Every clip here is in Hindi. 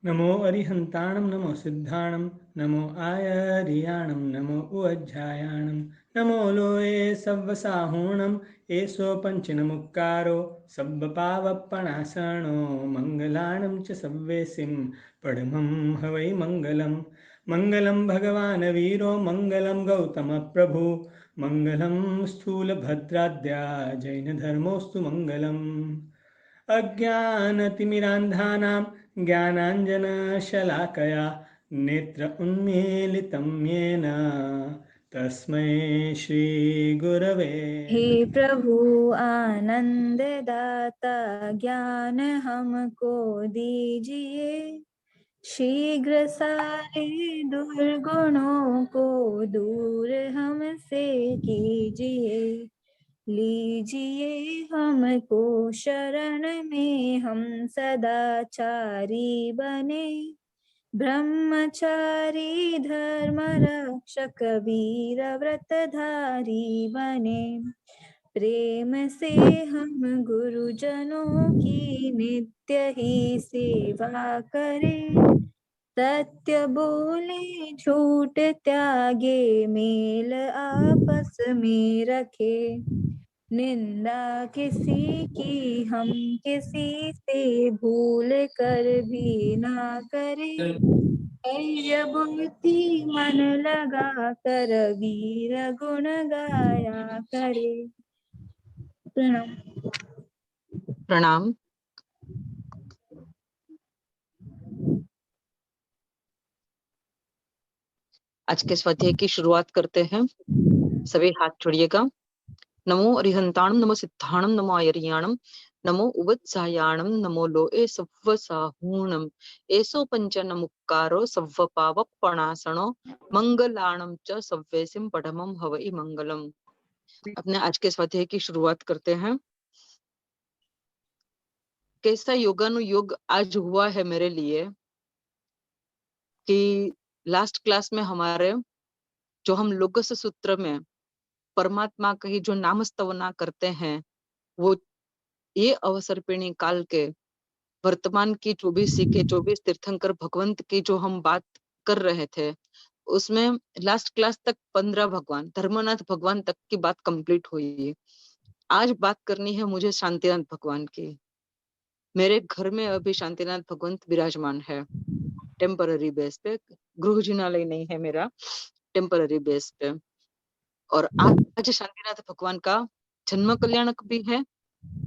नमो अरिहन्ताणं नमो सिद्धाणं नमो आयर्याणं नमो उज्जायाणं नमो लोये सव्वसाहूणं एषो पञ्चनमुक्कारो सब्बपावप्पणासनो मङ्गलाणं च सव्वेसिं पडमं हवै मङ्गलं मङ्गलं भगवान् वीरो मङ्गलं गौतमप्रभु मङ्गलं स्थूलभद्राद्या जैनधर्मोऽस्तु मङ्गलम् अज्ञानतिमिरान्धानां ज्ञानाञ्जनशलाकया नेत्र उन्मीलितं येन तस्मै श्रीगुरवे हे प्रभु आनंद दाता ज्ञान हमको दीजिए, शीघ्र सारे दुर्गुणों को दूर हमसे कीजिए। लीजिए हमको शरण में, हम सदाचारी बने, ब्रह्मचारी धर्म रक्षक वीर व्रतधारी बने। प्रेम से हम गुरुजनों की नित्य ही सेवा करें, सत्य बोले झूठ त्यागे, मेल आपस में रखे। निंदा किसी की हम किसी से भूल कर भी ना करें, धैर्य बुद्धि मन लगा कर वीर गुण गाया करे। प्रणाम। प्रणाम। आज के स्वाध्याय की शुरुआत करते हैं। सभी हाथ जोड़िएगा। नमो अरिहंताणं नमो सिद्धाणं नमो आयर्याणं नमो उवत्सायाणं नमो लोए सव्वसाहूणं एसो पंचनमुक्कारो सव्वपावप्पणासनो मंगलाणं च सव्वेसिं पडमं हवै मंगलम। अपने आज के स्वाध्याय की शुरुआत करते हैं। कैसा योगानुयोग आज हुआ है मेरे लिए कि लास्ट क्लास में हमारे जो हम लोगस सूत्र में परमात्मा का ही जो नाम स्तवना करते हैं, वो ये अवसर्पिणी काल के वर्तमान की 24 तीर्थंकर भगवंत की जो हम बात कर रहे थे, उसमें लास्ट क्लास तक 15 भगवान धर्मनाथ भगवान तक की बात कंप्लीट हुई। आज बात करनी है मुझे शांतिनाथ भगवान की। मेरे घर में अभी शांतिनाथ भगवंत विराजमान है, टेम्पररी बेस पे, गृह जिनालय नहीं है मेरा, टेम्पररी बेस पे। और आज शांतिनाथ भगवान का जन्म कल्याणक भी है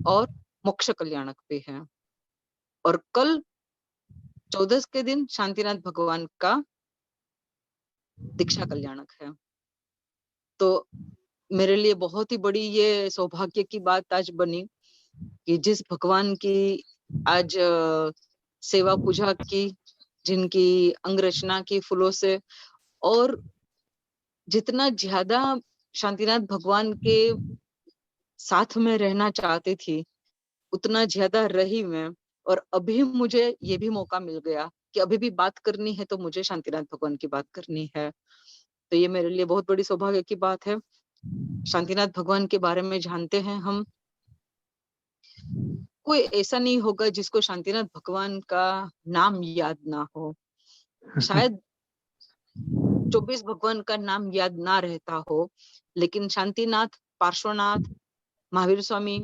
और मोक्ष कल्याणक भी है। और कल 14 के दिन शांतिनाथ भगवान का दीक्षा कल्याणक है। तो मेरे लिए बहुत ही बड़ी ये सौभाग्य की बात आज बनी कि जिस भगवान की आज सेवा पूजा की, जिनकी अंगरचना की फूलों से, और जितना ज्यादा शांतिनाथ भगवान के साथ में रहना चाहती थी उतना ज्यादा रही मैं। और अभी मुझे ये भी मौका मिल गया कि अभी भी बात करनी है तो मुझे शांतिनाथ भगवान की बात करनी है। तो ये मेरे लिए बहुत बड़ी सौभाग्य की बात है। शांतिनाथ भगवान के बारे में जानते हैं हम, कोई ऐसा नहीं होगा जिसको शांतिनाथ भगवान का नाम याद ना हो। शायद 24 भगवान का नाम याद ना रहता हो, लेकिन शांतिनाथ, पार्श्वनाथ, महावीर स्वामी,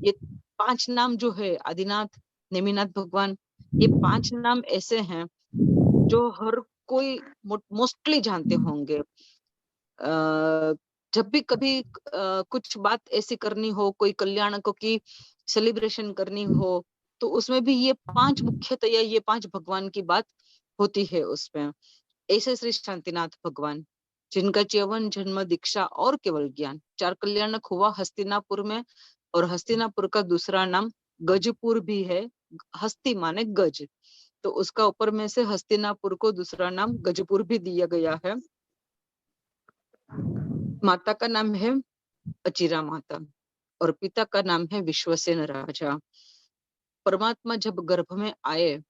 ये 5 नाम जो है, आदिनाथ, नेमिनाथ भगवान, ये 5 नाम ऐसे हैं जो हर कोई मोस्टली जानते होंगे। जब भी कभी कुछ बात ऐसी करनी हो, कोई कल्याणकों की सेलिब्रेशन करनी हो, तो उसमें भी ये 5 मुख्यतया ये 5 भगवान की बात होती है उसमें। ऐसे श्री शांतिनाथ भगवान, जिनका च्यवन जन्म, दीक्षा और केवल ज्ञान, 4 कल्याणक हुआ हस्तिनापुर में। और हस्तिनापुर का दूसरा नाम गजपुर भी है। हस्ती माने गज, तो उसका ऊपर में से हस्तिनापुर को दूसरा नाम गजपुर भी दिया गया है। माता का नाम है अचिरा माता और पिता का नाम है विश्वसेन राजा। परमात्मा जब गर्भ में आए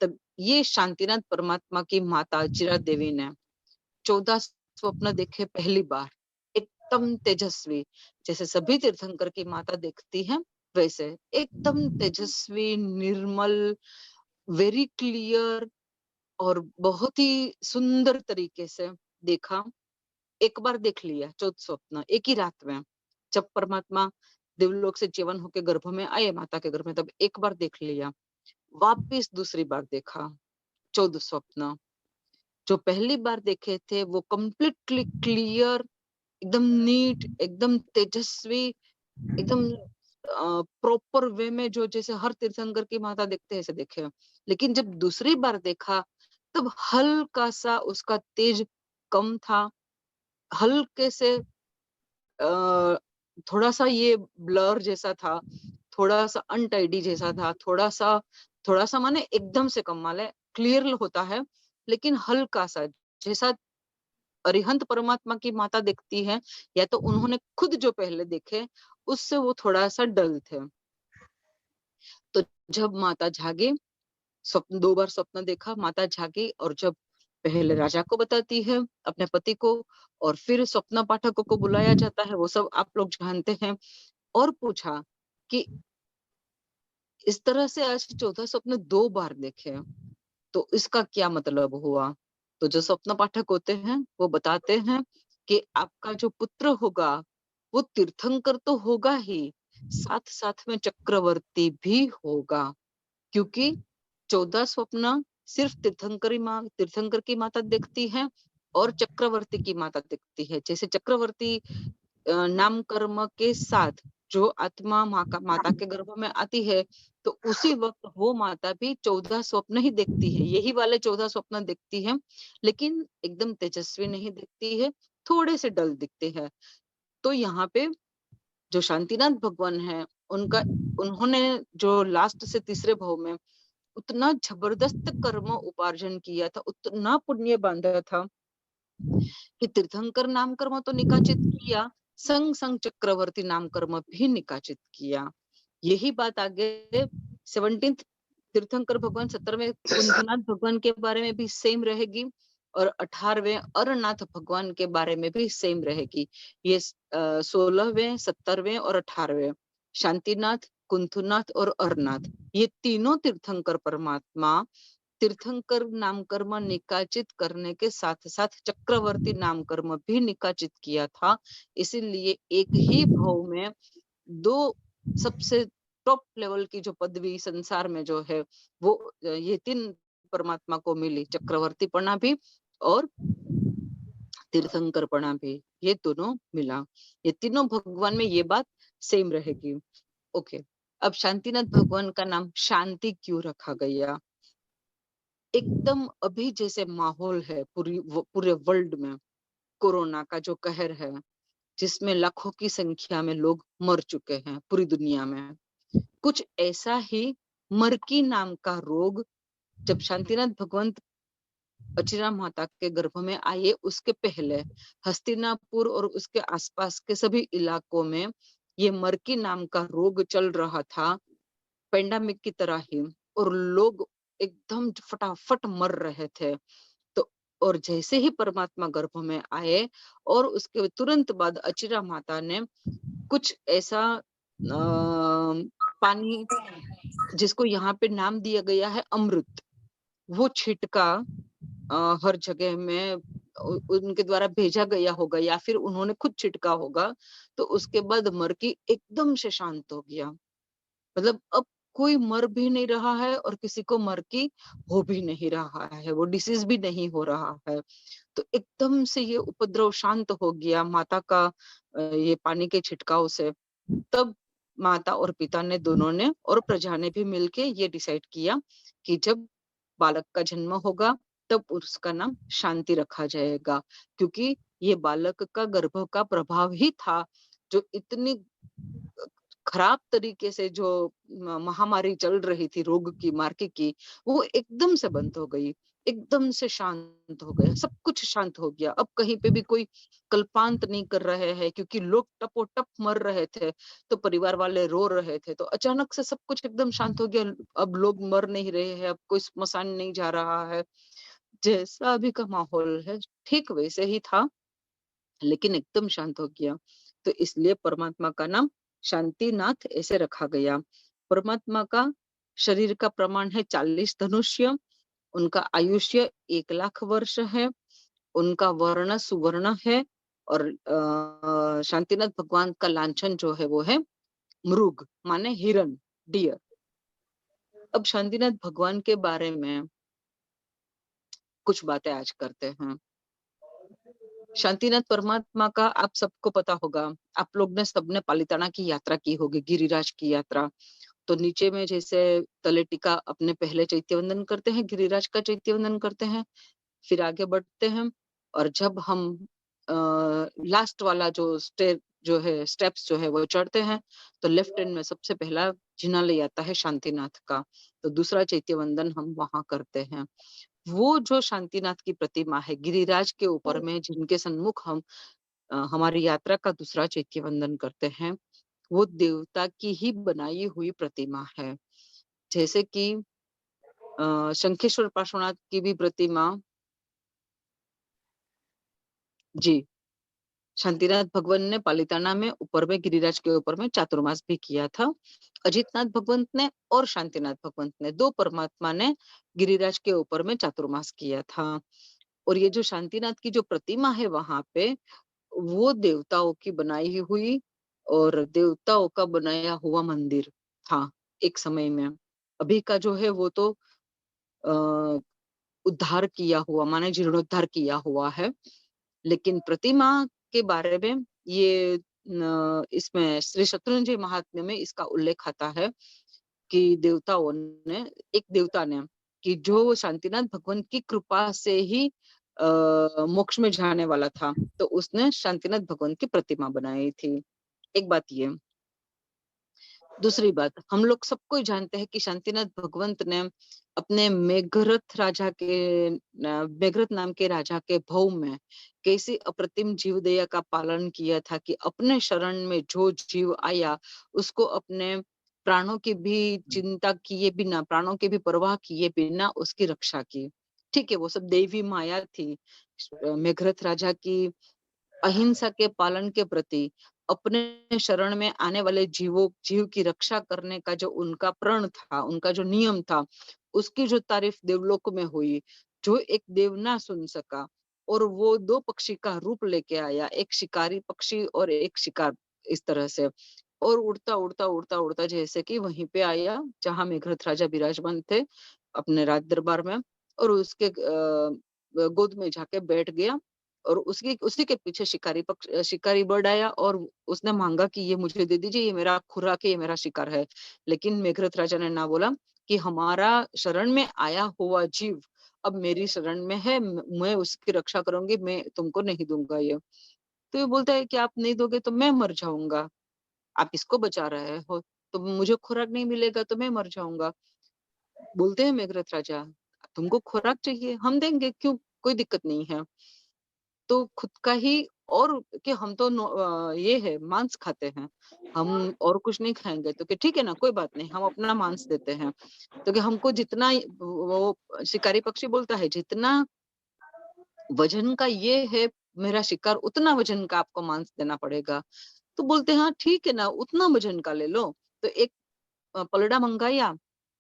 तब ये शांतिनाथ परमात्मा की माता अचिरा देवी ने 14 स्वप्न देखे पहली बार, एकदम तेजस्वी, जैसे सभी तीर्थंकर की माता देखती है वैसे एकदम तेजस्वी, निर्मल, वेरी क्लियर और बहुत ही सुंदर तरीके से देखा। एक बार देख लिया 14 स्वप्न एक ही रात में। जब परमात्मा देवलोक से जीवन होके गर्भ में आए माता के गर्भ में, तब एक बार देख लिया। वापिस दूसरी बार देखा 14 स्वप्न। जो पहली बार देखे थे वो कंप्लीटली क्लियर, एकदम नीट, एकदम तेजस्वी, एकदम प्रॉपर वे में, जो जैसे हर तीर्थंकर की माता देखते हैं ऐसे देखे। लेकिन जब दूसरी बार देखा तब हल्का सा उसका तेज कम था, हल्के से थोड़ा सा ये ब्लर जैसा था, थोड़ा सा अनटाइडी जैसा था, थोड़ा सा माने एकदम से कम, माले क्लियर होता है लेकिन हल्का सा, जैसा अरिहंत परमात्मा की माता देखती है या तो उन्होंने खुद जो पहले देखे उससे वो थोड़ा सा डल थे। तो जब माता जागे, स्वप्न 2 बार स्वप्न देखा, माता जागी और जब पहले राजा को बताती है अपने पति को और फिर स्वप्न पाठकों को बुलाया जाता है, वो सब आप लोग जानते हैं। और पूछा कि इस तरह से आज 14 स्वप्न 2 बार देखे, तो इसका क्या मतलब हुआ? तो जो स्वप्न पाठक होते हैं वो बताते हैं कि आपका जो पुत्र होगा वो तीर्थंकर तो होगा ही, साथ साथ में चक्रवर्ती भी होगा। क्योंकि 14 स्वप्न सिर्फ तीर्थंकर की माता देखती है और चक्रवर्ती की माता देखती है। जैसे चक्रवर्ती नाम कर्म के साथ जो आत्मा माता के गर्भ में आती है, तो उसी वक्त वो माता भी 14 स्वप्न ही देखती है, यही वाले 14 स्वप्न देखती है, लेकिन एकदम तेजस्वी नहीं दिखती है, थोड़े से डल दिखते हैं। तो यहाँ पे जो शांतिनाथ भगवान है, उन्होंने जो लास्ट से तीसरे भाव में उतना जबरदस्त कर्म उपार्जन किया था, उतना पुण्य बांधा था कि तीर्थंकर नाम कर्म तो निकाचित किया, संग संग चक्रवर्ती नाम कर्म भी निकाचित किया। यही बात आगे 17 तीर्थंकर भगवान, 17वें कुंथनाथ भगवान के बारे में भी सेम रहेगी और 18वें अरनाथ भगवान के बारे में भी सेम रहेगी। ये 16वें, 17वें और 18वें शांतिनाथ, कुंथनाथ और अरनाथ, ये तीनों तीर्थंकर परमात्मा तीर्थंकर नामकर्म निकाचित करने के साथ साथ चक्रवर्ती नामकर्म भी निकाचित किया था। इसीलिए एक ही भाव में दो सबसे टॉप लेवल की जो पदवी संसार में जो है वो ये 3 परमात्मा को मिली, चक्रवर्तीपना भी और तीर्थंकरपना भी, ये दोनों मिला। ये तीनों भगवान में ये बात सेम रहेगी। ओके, अब शांतिनाथ भगवान का नाम शांति क्यों रखा गया? एकदम अभी जैसे माहौल है पूरे वर्ल्ड में, कोरोना का जो कहर है, जिसमें लाखों की संख्या में लोग मर चुके हैं पूरी दुनिया में, कुछ ऐसा ही मरकी नाम का रोग जब शांतिनाथ भगवंत अचिरा माता के गर्भ में आए उसके पहले हस्तिनापुर और उसके आसपास के सभी इलाकों में ये मरकी नाम का रोग चल रहा था, पेंडेमिक की तरह ही, और लोग एकदम फटाफट मर रहे थे। तो और जैसे ही परमात्मा गर्भ में आए और उसके तुरंत बाद अचिरा माता ने कुछ ऐसा पानी, जिसको यहाँ पे नाम दिया गया है अमृत, वो छिटका हर जगह में उनके द्वारा भेजा गया होगा या फिर उन्होंने खुद छिटका होगा, तो उसके बाद मरकी एकदम से शांत हो गया। मतलब अब कोई मर भी नहीं रहा है और किसी को मरकी हो भी नहीं रहा है, वो डिसीज भी नहीं हो रहा है। तो एकदम से ये उपद्रव शांत हो गया माता का ये पानी के छिटकाव से। तब माता और पिता ने दोनों ने और प्रजा ने भी मिलके ये डिसाइड किया कि जब बालक का जन्म होगा तब उसका नाम शांति रखा जाएगा, क्योंकि ये बालक का गर्भ का प्रभाव ही था जो इतनी खराब तरीके से जो महामारी चल रही थी रोग की, मार्के की, वो एकदम से बंद हो गई, एकदम से शांत हो गया, सब कुछ शांत हो गया। अब कहीं पे भी कोई कल्पांत नहीं कर रहे हैं, क्योंकि लोग टपोटप मर रहे थे तो परिवार वाले रो रहे थे, तो अचानक से सब कुछ एकदम शांत हो गया। अब लोग मर नहीं रहे हैं, अब कोई स्मशान नहीं जा रहा है, जैसा अभी का माहौल है ठीक वैसे ही था, लेकिन एकदम शांत हो गया। तो इसलिए परमात्मा का नाम शांतिनाथ ऐसे रखा गया। परमात्मा का शरीर का प्रमाण है 40 धनुष्य, उनका आयुष्य 1 लाख वर्ष है, उनका वर्ण सुवर्ण है और शांतिनाथ भगवान का लांछन जो है वो है मृग माने हिरण, डियर। अब शांतिनाथ भगवान के बारे में कुछ बातें आज करते हैं। शांतिनाथ परमात्मा का आप सबको पता होगा, आप लोग ने सबने पालिताना की यात्रा की होगी, गिरिराज की यात्रा। तो नीचे में जैसे तले टीका अपने पहले चैत्य वंदन करते हैं, गिरिराज का चैत्य वंदन करते हैं, फिर आगे बढ़ते हैं और जब हम लास्ट वाला जो है स्टेप्स जो है वो चढ़ते हैं, तो लेफ्ट हैंड में सबसे पहला जिनालय आता है शांतिनाथ का, तो दूसरा चैत्य वंदन हम वहां करते हैं। वो जो शांतिनाथ की प्रतिमा है गिरिराज के ऊपर में, जिनके सन्मुख हम हमारी यात्रा का दूसरा चैत्य वंदन करते हैं, वो देवता की ही बनाई हुई प्रतिमा है। जैसे कि शंखेश्वर पार्श्वनाथ की भी प्रतिमा, जी, शांतिनाथ भगवान ने पालिताना में ऊपर में गिरिराज के ऊपर में चातुर्मास भी किया था। अजितनाथ भगवंत ने और शांतिनाथ भगवंत ने, दो परमात्मा ने गिरिराज के ऊपर में चातुर्मास किया था। और ये जो शांतिनाथ की जो प्रतिमा है वहां पे, वो देवताओं की बनाई हुई और देवताओं का बनाया हुआ मंदिर था एक समय में। अभी का जो है वो तो अ, उद्धार किया हुआ माने जीर्णोद्धार किया हुआ है, लेकिन प्रतिमा के बारे में ये इसमें श्री शत्रुंजय महात्म्य में इसका उल्लेख आता है कि देवताओं ने, एक देवता ने, कि जो शांतिनाथ भगवान की कृपा से ही मोक्ष में जाने वाला था, तो उसने शांतिनाथ भगवान की प्रतिमा बनाई थी। एक बात ये। दूसरी बात, हम लोग सबको जानते हैं कि शांतिनाथ भगवंत ने अपने मेघरथ नाम के राजा के भव में कैसी अप्रतिम जीव दया का पालन किया था कि अपने शरण में जो जीव आया उसको अपने प्राणों की भी चिंता किए बिना, प्राणों की भी परवाह किए बिना उसकी रक्षा की। ठीक है, वो सब देवी माया थी। मेघरथ राजा की अहिंसा के पालन के प्रति, अपने शरण में आने वाले जीव की रक्षा करने का जो उनका प्रण था, उनका जो नियम था, उसकी जो तारीफ देवलोक में हुई, जो एक देव ना सुन सका, और वो दो पक्षी का रूप लेके आया, एक शिकारी पक्षी और एक शिकार, इस तरह से, और उड़ता उड़ता उड़ता उड़ता जैसे कि वहीं पे आया जहां मेघरथ राजा विराजमान थे अपने राज दरबार में, और उसके गोद में जाके बैठ गया। और उसकी उसी के पीछे शिकारी बर्ड आया और उसने मांगा कि ये मुझे दे दीजिए, ये मेरा खुराक है, ये मेरा शिकार है। लेकिन मेघरथ राजा ने ना बोला कि हमारा शरण में आया हुआ जीव अब मेरी शरण में है, मैं उसकी रक्षा करूंगी, मैं तुमको नहीं दूंगा ये। तो ये बोलता है कि आप नहीं दोगे तो मैं मर जाऊंगा, आप इसको बचा रहे हो, तो मुझे खुराक नहीं मिलेगा तो मैं मर जाऊंगा। बोलते हैं मेघरथ राजा, तुमको खुराक चाहिए, हम देंगे, क्यों, कोई दिक्कत नहीं है। तो खुद का ही, और कि हम तो ये है मांस खाते हैं, हम और कुछ नहीं खाएंगे, तो कि ठीक है ना, कोई बात नहीं, हम अपना मांस देते हैं। तो कि हमको जितना वो शिकारी पक्षी बोलता है, जितना वजन का ये है मेरा शिकार, उतना वजन का आपको मांस देना पड़ेगा। तो बोलते हैं हाँ ठीक है ना, उतना वजन का ले लो। तो एक पलड़ा मंगाया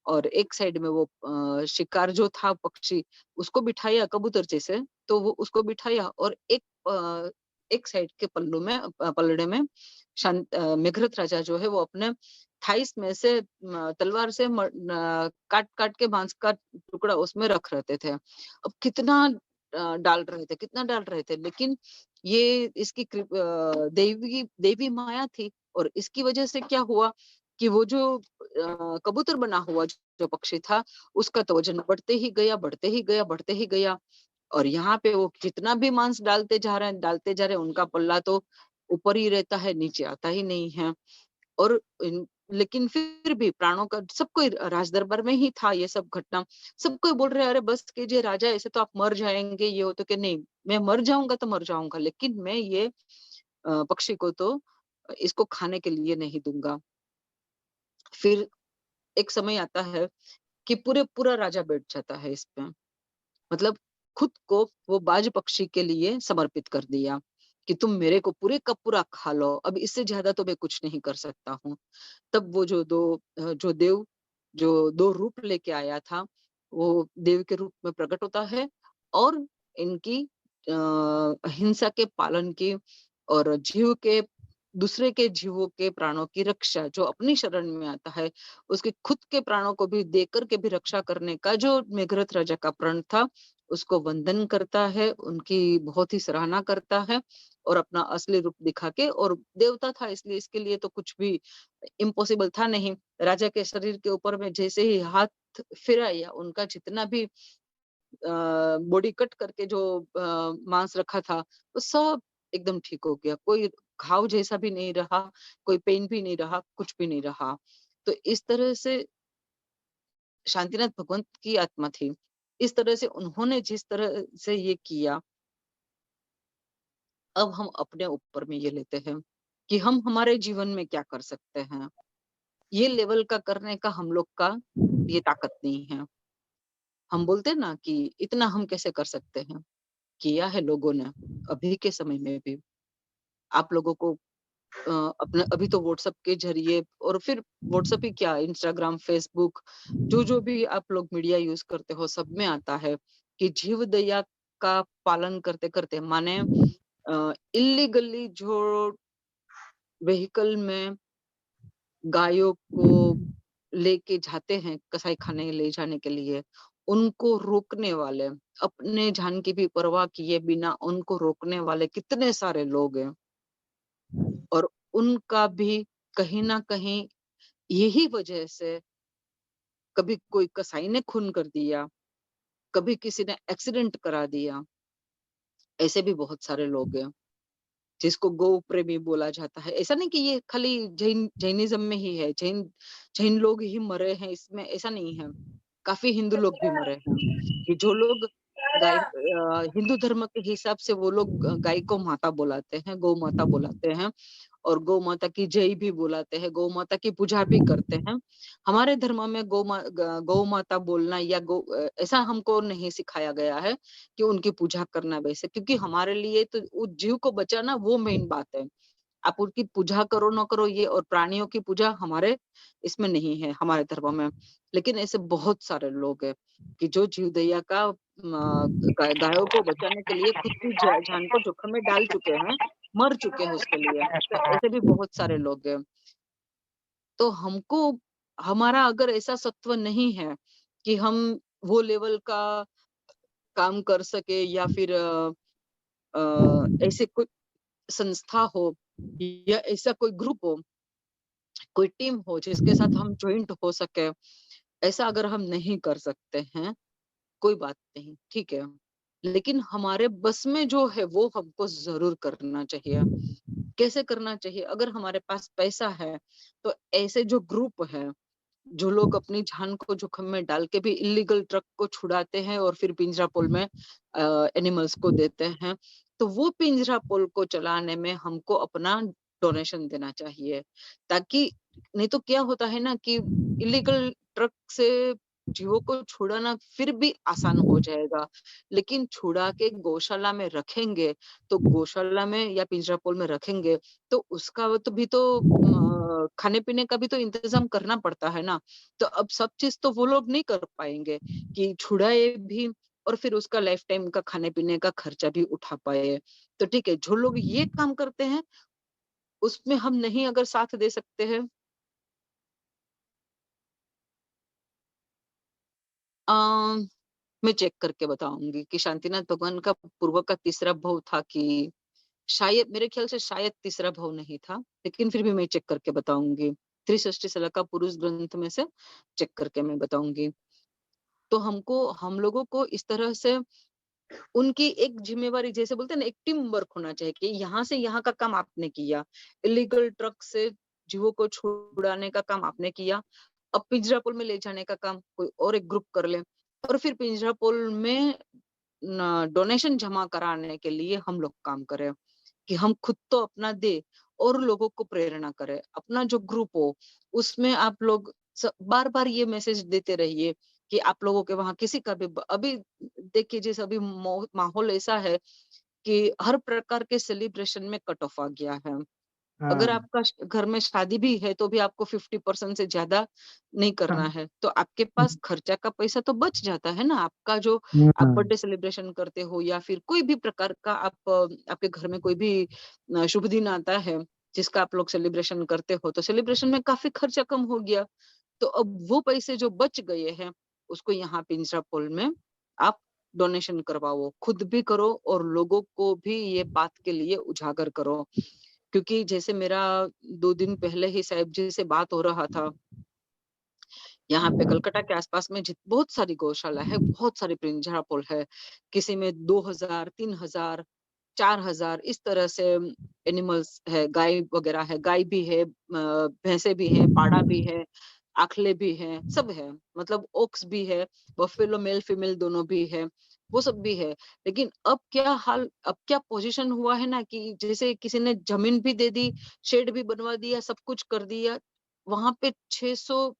और एक साइड में वो शिकार जो था पक्षी, उसको बिठाया कबूतर जैसे, तो वो उसको बिठाया, और एक साइड के पलड़े में मेघरथ राजा जो है वो अपने थाइस में से तलवार से काट काट के मांस का टुकड़ा उसमें रख रहते थे। अब कितना डाल रहे थे, कितना डाल रहे थे, लेकिन ये इसकी देवी देवी माया थी। और इसकी वजह से क्या हुआ कि वो जो कबूतर बना हुआ जो पक्षी था, उसका तो वजन बढ़ते ही गया, बढ़ते ही गया, बढ़ते ही गया। और यहाँ पे वो जितना भी मांस डालते जा रहे हैं, उनका पल्ला तो ऊपर ही रहता है, नीचे आता ही नहीं है। और लेकिन फिर भी प्राणों का सबको राज दरबार में ही था ये सब घटना। सबको बोल रहे अरे बस कीजिए राजा, ऐसे तो आप मर जाएंगे, ये हो तो कि नहीं, मैं मर जाऊंगा तो मर जाऊंगा, लेकिन मैं ये पक्षी को तो इसको खाने के लिए नहीं दूंगा। फिर एक समय आता है कि पूरा राजा बैठ जाता है इस पे, मतलब खुद को वो बाज पक्षी के लिए समर्पित कर दिया कि तुम मेरे को पूरे का पूरा खा लो, अब इससे ज्यादा तो मैं कुछ नहीं कर सकता हूँ। तब वो जो देव जो 2 रूप लेके आया था, वो देव के रूप में प्रकट होता है और इनकी अहिंसा के पालन की और दूसरे के जीवों के प्राणों की रक्षा, जो अपनी शरण में आता है, उसके खुद के प्राणों को भी देकर के भी रक्षा करने का जो मेघरथ राजा का प्रण था, उसको वंदन करता है, उनकी बहुत ही सराहना करता है और अपना असली रूप दिखा के, और देवता था इसलिए इसके लिए तो कुछ भी इम्पॉसिबल था नहीं। राजा के शरीर के ऊपर में जैसे ही हाथ फिराया, उनका जितना भी बॉडी कट करके जो मांस रखा था, वो सब एकदम ठीक हो गया। कोई घाव जैसा भी नहीं रहा, कोई पेन भी नहीं रहा, कुछ भी नहीं रहा। तो इस तरह से शांतिनाथ भगवंत की आत्मा थी। इस तरह से उन्होंने जिस तरह से ये किया, अब हम अपने ऊपर में ये लेते हैं कि हम हमारे जीवन में क्या कर सकते हैं। ये लेवल का करने का हम लोग का ये ताकत नहीं है। हम बोलते हैं ना कि इतना हम कैसे कर सकते हैं? किया है लोगों ने, अभी के समय में भी। आप लोगों को अ, अपना अभी तो व्हाट्सएप के ज़रिए, और फिर व्हाट्सएप ही क्या, इंस्टाग्राम, फेसबुक, जो-जो भी आप लोग मीडिया यूज़ करते हो, सब में आता है कि जीव दया का पालन करते-करते, माने इल्लीगली जो व्हीकल में गायों को लेके जाते हैं कसाई खाने ले जाने के लिए, उनको रोकने वाले, अपने जान की भी परवाह किए बिना उनको रोकने वाले कितने सारे लोग हैं। और उनका भी कहीं न कहीं यही वजह से कभी कोई कसाई ने खून कर दिया, कभी किसी ने एक्सीडेंट करा दिया, ऐसे भी बहुत सारे लोग हैं, जिसको गौ प्रेमी बोला जाता है। ऐसा नहीं कि ये खाली जैनिज़्म में ही है, जैन जैन लोग ही मरे हैं इसमें, ऐसा नहीं है। काफ़ी हिंदू लोग भी मरे हैं, कि जो लोग हिंदू धर्म के हिसाब से वो लोग गाय को माता बुलाते हैं, गौ माता बुलाते हैं। और गौ माता की जय भी बुलाते हैं, गौ माता की पूजा भी करते हैं। हमारे धर्म में गौ माता बोलना या ऐसा हमको नहीं सिखाया गया है कि उनकी पूजा करना वैसे, क्योंकि हमारे लिए तो उस जीव को बचाना वो मेन बात है। आप उनकी पूजा करो ना करो ये, और प्राणियों की पूजा हमारे इसमें नहीं है, हमारे धर्म में। लेकिन ऐसे बहुत सारे लोग हैं कि जो जीव दया का गायों को बचाने के लिए खुद की जान को जोखिम में डाल चुके हैं, मर चुके हैं उसके लिए। तो ऐसे भी बहुत सारे लोग हैं। तो हमको, हमारा अगर ऐसा सत्व नहीं है कि हम वो लेवल का काम कर सके, या फिर ऐसे कोई संस्था हो या ऐसा कोई ग्रुप हो, कोई टीम हो जिसके साथ हम जॉइंट हो सके, ऐसा अगर हम नहीं कर सकते हैं, कोई बात नहीं, ठीक है। लेकिन हमारे बस में जो है वो हमको ज़रूर करना चाहिए। कैसे करना चाहिए? अगर हमारे पास पैसा है, तो ऐसे जो ग्रुप हैं, जो लोग अपनी जान को जोखिम में डाल के भी इल्लीगल ट्रक को छुड़ाते हैं और फिर पिंजरा पोल में एनिमल्स को देते हैं, तो वो पिंजरा पोल को चलाने में हमको अपना डोनेशन देना चाहिए। ताकि नहीं तो क्या होता है ना कि इल्लीगल ट्रक से जीवों को छुड़ाना फिर भी आसान हो जाएगा, लेकिन छुड़ा के गौशाला में रखेंगे, तो गौशाला में या पिंजरा पोल में रखेंगे, तो उसका वो तो भी तो खाने-पीने का भी तो इंतज़ाम करना पड़ता है ना। तो अब सब चीज़ तो वो लोग नहीं कर पाएँगे कि छुड़ाए भी और फिर उसका लाइफ टाइम का खाने-पीने का खर्चा भी उठा पाए। तो ठीक है, जो लोग ये काम करते हैं, उसमें हम नहीं अगर साथ दे सकते हैं, अ, मैं चेक करके बताऊँगी कि शांतिनाथ भगवान का पूर्व का तीसरा भव था कि शायद, मेरे ख्याल से शायद तीसरा भव नहीं था, लेकिन फिर भी मैं चेक करके बताऊँगी। त्रिषष्टि शलाका पुरुष ग्रंथ में से चेक करके मैं बताऊँगी। तो हम लोगों को इस तरह से उनकी एक ज़िम्मेवारी, जैसे बोलते हैं ना, एक टीम वर्क होना चाहिए कि यहाँ से यहाँ का काम आपने किया, इल्लीगल ट्रक से जीवों को छुड़ाने का काम आपने किया, अब पिंजरापुर में ले जाने का काम कोई और एक ग्रुप कर ले, और फिर पिंजरापुर में डोनेशन जमा कराने के लिए हम लोग काम करें, कि हम खुद तो अपना दे और लोगों को प्रेरणा करें। अपना जो ग्रुप हो, उसमें आप लोग बार-बार ये मैसेज देते रहिए कि आप लोगों के वहाँ किसी का भी अभी देखिए, जैसे अभी माहौल ऐसा है कि हर प्रकार के सेलिब्रेशन में कट ऑफ आ गया है। अगर हाँ, आपका घर में शादी भी है तो भी आपको 50% से ज्यादा नहीं हाँ, करना है, तो आपके पास खर्चा का पैसा तो बच जाता है ना। आपका जो आप हाँ, बर्थडे सेलिब्रेशन करते हो या फिर कोई भी प्रकार का आप आपके घर में कोई भी शुभ दिन आता है जिसका आप लोग सेलिब्रेशन करते हो, तो सेलिब्रेशन में काफी खर्चा कम हो गया। तो अब वो पैसे जो बच गए हैं उसको यहाँ पिंजरा पोल में आप डोनेशन करवाओ, खुद भी करो और लोगों को भी ये बात के लिए उजागर करो। क्योंकि जैसे मेरा 2 दिन पहले ही साहिब जी से बात हो रहा था, यहाँ पे कलकत्ता के आसपास में बहुत सारी गौशाला है, बहुत सारे पिंजरा पोल है। किसी में 2000, 3000, 4000 इस तरह से एनिमल्स है, गाय वगैरह है, गाय भी है, भैंसे भी हैं, पाड़ा भी है, आखले भी हैं, सब है। मतलब ओक्स भी है, बफेलो मेल फीमेल दोनों भी है, वो सब भी है। लेकिन अब क्या पोजीशन हुआ है ना कि जैसे किसी ने जमीन भी दे दी, शेड भी बनवा दिया, सब कुछ कर दिया। वहाँ पे 600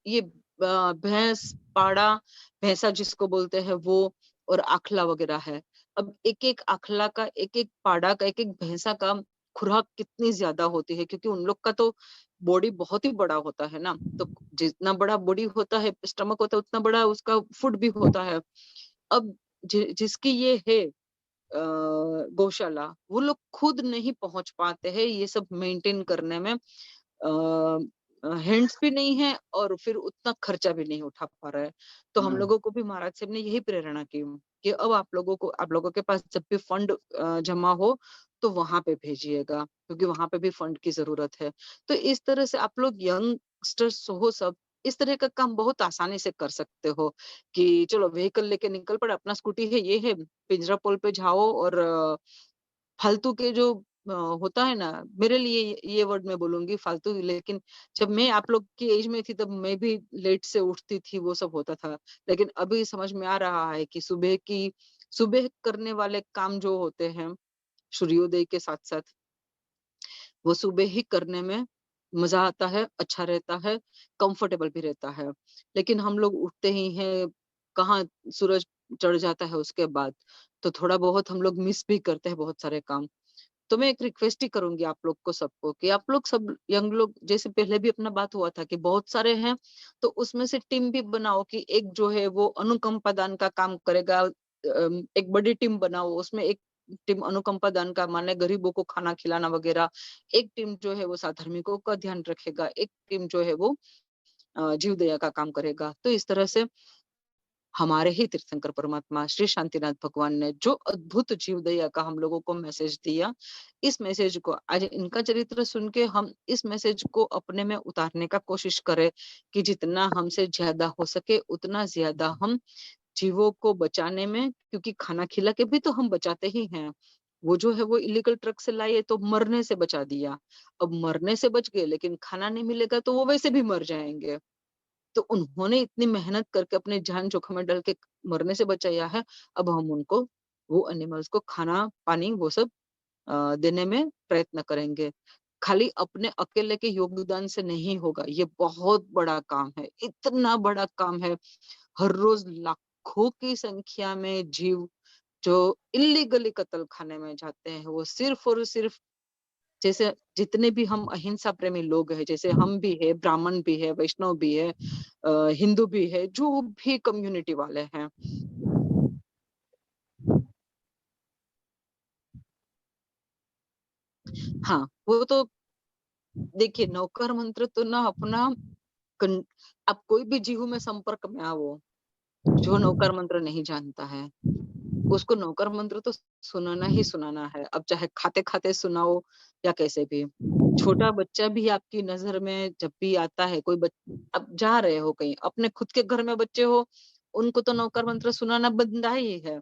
ये भैंस, पाड़ा, भैंसा जिसको बोलते हैं वो और आखला वगैरह है। अब एक-एक आखला का, एक-एक पाड़ा का, एक-एक भैंसा का खुराक कितनी ज़्यादा होती है क्योंकि उन लोग का तो बॉडी बहुत ही बड़ा होता है ना, तो जितना बड़ा बॉडी होता है, स्टमक होता है, उतना बड़ा उसका फूड भी होता है। अब जिसकी ये है गौशाला, वो लोग खुद नहीं पहुँच पाते हैं ये सब मेंटेन करने में। हैंड्स भी नहीं है और फिर उतना खर्चा भी नहीं उठा पा रहा है। तो हम हाँ, लोगों को भी महाराज साहब ने यही प्रेरणा की कि अब आप लोगों के पास जब भी फंड जमा हो तो वहाँ पे भेजिएगा क्योंकि वहाँ पे भी फंड की ज़रूरत है। तो इस तरह से आप लोग यंगस्टर्स हो सब, इस तरह का काम बहुत आसानी से कर सकते हो कि चलो व्हीकल लेके निकल पड़े, अपना स्कूटी है, ये है, पिंजरा पोल पे जाओ और फालतू के जो होता है ना, मेरे लिए ये वर्ड मैं बोलूँगी फालतू, लेकिन जब मैं आप लोग की एज में थी तब मैं भी लेट से उठती थी, वो सब होता था। लेकिन अभी समझ में आ रहा है कि सुबह करने वाले काम जो होते हैं, सूर्योदय के साथ-साथ, वो सुबह ही करने में मज़ा आता है, अच्छा रहता है, कंफर्टेबल भी रहता है। लेकिन हम लोग उठते ही हैं, कहाँ सूरज चढ़ जाता है उसके बाद, तो थोड़ा बहुत हम लोग मिस भी करते हैं बहुत सारे काम। तो मैं एक रिक्वेस्ट ही करूँगी आप लोग को सबको कि आप लोग सब यंग लोग, जैसे पहले भी अपना बात हुआ था कि बहुत सारे हैं, तो उसमें से टीम भी बनाओ कि एक जो है वो अनुकंपा दान का काम करेगा। एक बड़ी टीम बनाओ, उसमें एक टीम अनुकंपा दान का माने गरीबों को खाना खिलाना वगैरह, एक टीम जो है वो साधर्मिकों का ध्यान रखेगा, एक टीम जो है वो जीव दया का काम करेगा। तो इस तरह से हमारे ही तीर्थंकर परमात्मा श्री शांतिनाथ भगवान ने जो अद्भुत जीव दया का हम लोगों को मैसेज दिया, इस मैसेज को आज इनका चरित्र सुन के हम इस मैसेज को अपने में उतारने का कोशिश करें कि जितना हमसे ज्यादा हो सके उतना ज्यादा हम जीवों को बचाने में, क्योंकि खाना खिला के भी तो हम बचाते ही हैं। वो जो है वो इलीगल ट्रक से लाए तो मरने से बचा दिया। अब मरने से बच गए लेकिन खाना नहीं मिलेगा तो वो वैसे भी मर जाएंगे। तो उन्होंने इतनी मेहनत करके अपनी जान जोखिम में डाल के मरने से बचाया है। अब हम उनको, वो एनिमल्स को खाना, पानी वो सब देने में प्रयत्न करेंगे। खाली अपने अकेले के योगदान से नहीं होगा, ये बहुत बड़ा काम है, इतना बड़ा काम है। हर रोज़ लाखों की संख्या में जीव जो इल्लीगली कत्ल खाने में जाते हैं, वो सिर्फ़ और सिर्फ़, जैसे जितने भी हम अहिंसा प्रेमी लोग हैं, जैसे हम भी है, ब्राह्मण भी है, वैष्णव भी है, हिंदू भी है, जो भी कम्युनिटी वाले हैं। हाँ, वो तो देखिए, नौकर मंत्र तो ना अपना कन आप कोई भी जीव में संपर्क में आओ, जो नौकर मंत्र नहीं जानता है, उसको नौकर मंत्र तो सुनाना ही सुनाना है। अब चाहे खाते-खाते सुनाओ या कैसे भी। छोटा बच्चा भी आपकी नज़र में जब भी आता है, कोई आप जा रहे हो कहीं, अपने खुद के घर में बच्चे हो, उनको तो नौकर मंत्र सुनाना बनता ही है।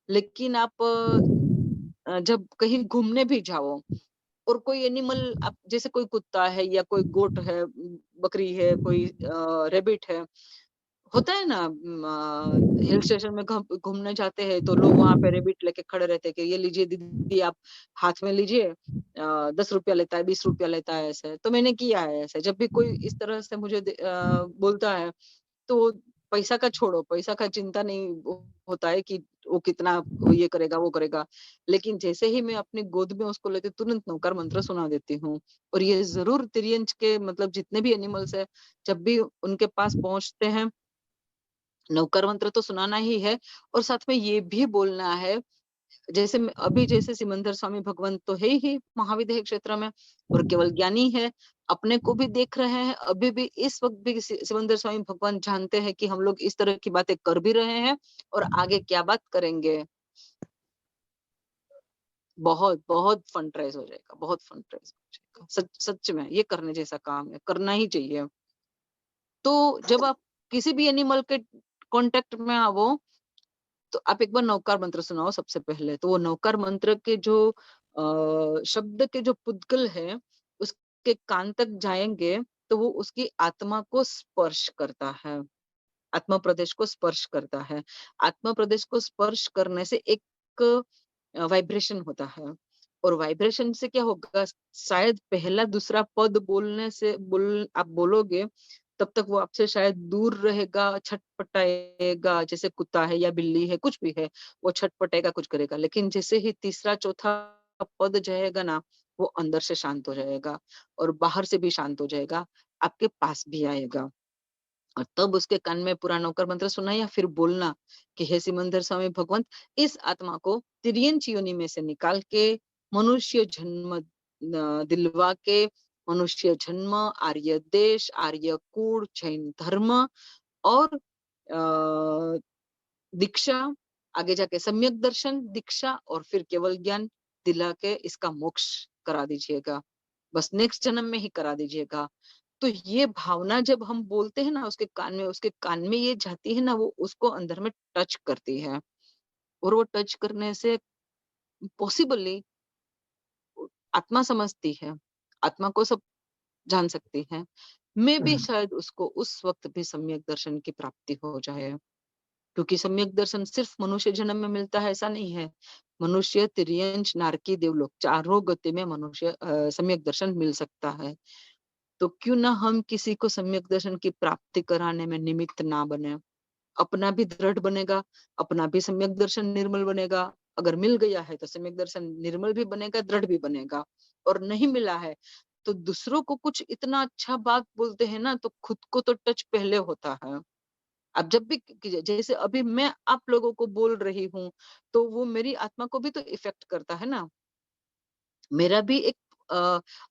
लेकिन आप जब कहीं घूमने भी जाओ और कोई एनिमल, आप जैसे कोई कुत्ता है या कोई गोट है, बकरी है, कोई रैबिट है, होता है ना, हिल स्टेशन में घूमने जाते हैं तो लोग वहाँ पे रैबिट लेके खड़े रहते हैं कि ये लीजिए दीदी, आप हाथ में लीजिए, ₹10 लेता है, ₹20 लेता है, ऐसे। तो मैंने किया है ऐसे। जब भी कोई इस तरह से मुझे बोलता है तो पैसा का छोड़ो, पैसा का चिंता नहीं होता है कि वो कितना वो ये करेगा वो करेगा, लेकिन जैसे ही मैं अपनी गोद में उसको लेती तुरंत नौकर मंत्र सुना देती हूँ। और ये जरूर तिर्यंच के मतलब जितने भी एनिमल्स है, जब भी उनके पास पहुंचते हैं, नौकर मंत्र तो सुनाना ही है और साथ में ये भी बोलना है। जैसे अभी जैसे सिमंदर स्वामी भगवान तो है ही महाविद्या क्षेत्र में और केवल ज्ञानी है, अपने को भी देख रहे हैं। अभी भी इस वक्त भी सिमंदर स्वामी भगवान जानते हैं कि हम लोग इस तरह की बातें कर भी रहे हैं और आगे क्या बात करेंगे। बहुत बहुत फंड रेज हो जाएगा, बहुत फंड रेज हो जाएगा। सच सच में ये करने जैसा काम है, करना ही चाहिए। तो जब आप किसी भी एनिमल के कांटेक्ट में आओ, तो आप एक बार नौकार मंत्र सुनाओ सबसे पहले। तो वो नौकार मंत्र के जो शब्द के जो पुद्गल है, उसके कान तक जाएंगे तो वो उसकी आत्मा को स्पर्श करता है, आत्मा प्रदेश को स्पर्श करता है। आत्मा प्रदेश को स्पर्श करने से एक वाइब्रेशन होता है और वाइब्रेशन से क्या होगा, शायद पहला दूसरा पद बोलने से आप बोलोगे तब तक वो आपसे शायद दूर रहेगा, छटपटाएगा, जैसे कुत्ता है या बिल्ली है, कुछ भी है, वो छटपटाएगा, कुछ करेगा। लेकिन जैसे ही तीसरा चौथा पद जाएगा ना, वो अंदर से शांत हो जाएगा और बाहर से भी शांत हो जाएगा, आपके पास भी आएगा। और तब उसके कान में पूरा नौकर मंत्र सुना या फिर बोलना कि हे सिमंदर स्वामी भगवंत, इस आत्मा को तिर्यंच योनि में से निकाल के मनुष्य जन्म दिलवा के, मनुष्य जन्म, आर्य देश, आर्य कुल, जैन धर्म और दीक्षा, आगे जाके सम्यक दर्शन, दीक्षा और फिर केवल ज्ञान दिला के इसका मोक्ष करा दीजिएगा। बस नेक्स्ट जन्म में ही करा दीजिएगा। तो ये भावना जब हम बोलते हैं ना उसके कान में ये जाती है ना, वो उसको अंदर में टच करती है और वो टच करने से पॉसिबली आत्मा समझती है, आत्मा को सब जान सकती है। मैं भी शायद उसको उस वक्त भी सम्यक दर्शन की प्राप्ति हो जाए, क्योंकि सम्यक दर्शन सिर्फ मनुष्य जन्म में मिलता है ऐसा नहीं है। मनुष्य, तिर्यंच, नारकी, देवलोक चारों गति में मनुष्य सम्यक दर्शन मिल सकता है। तो क्यों ना हम किसी को सम्यक दर्शन की प्राप्ति कराने में निमित्त ना बने। अपना भी दृढ़ बनेगा, अपना भी सम्यक दर्शन निर्मल बनेगा। अगर मिल गया है तो सम्यक दर्शन निर्मल भी बनेगा, दृढ़ भी बनेगा। और नहीं मिला है तो दूसरों को कुछ इतना अच्छा बात बोलते हैं ना, तो खुद को तो टच पहले होता है। अब जब भी जैसे अभी मैं आप लोगों को बोल रही हूँ, तो वो मेरी आत्मा को भी तो इफेक्ट करता है ना। मेरा भी एक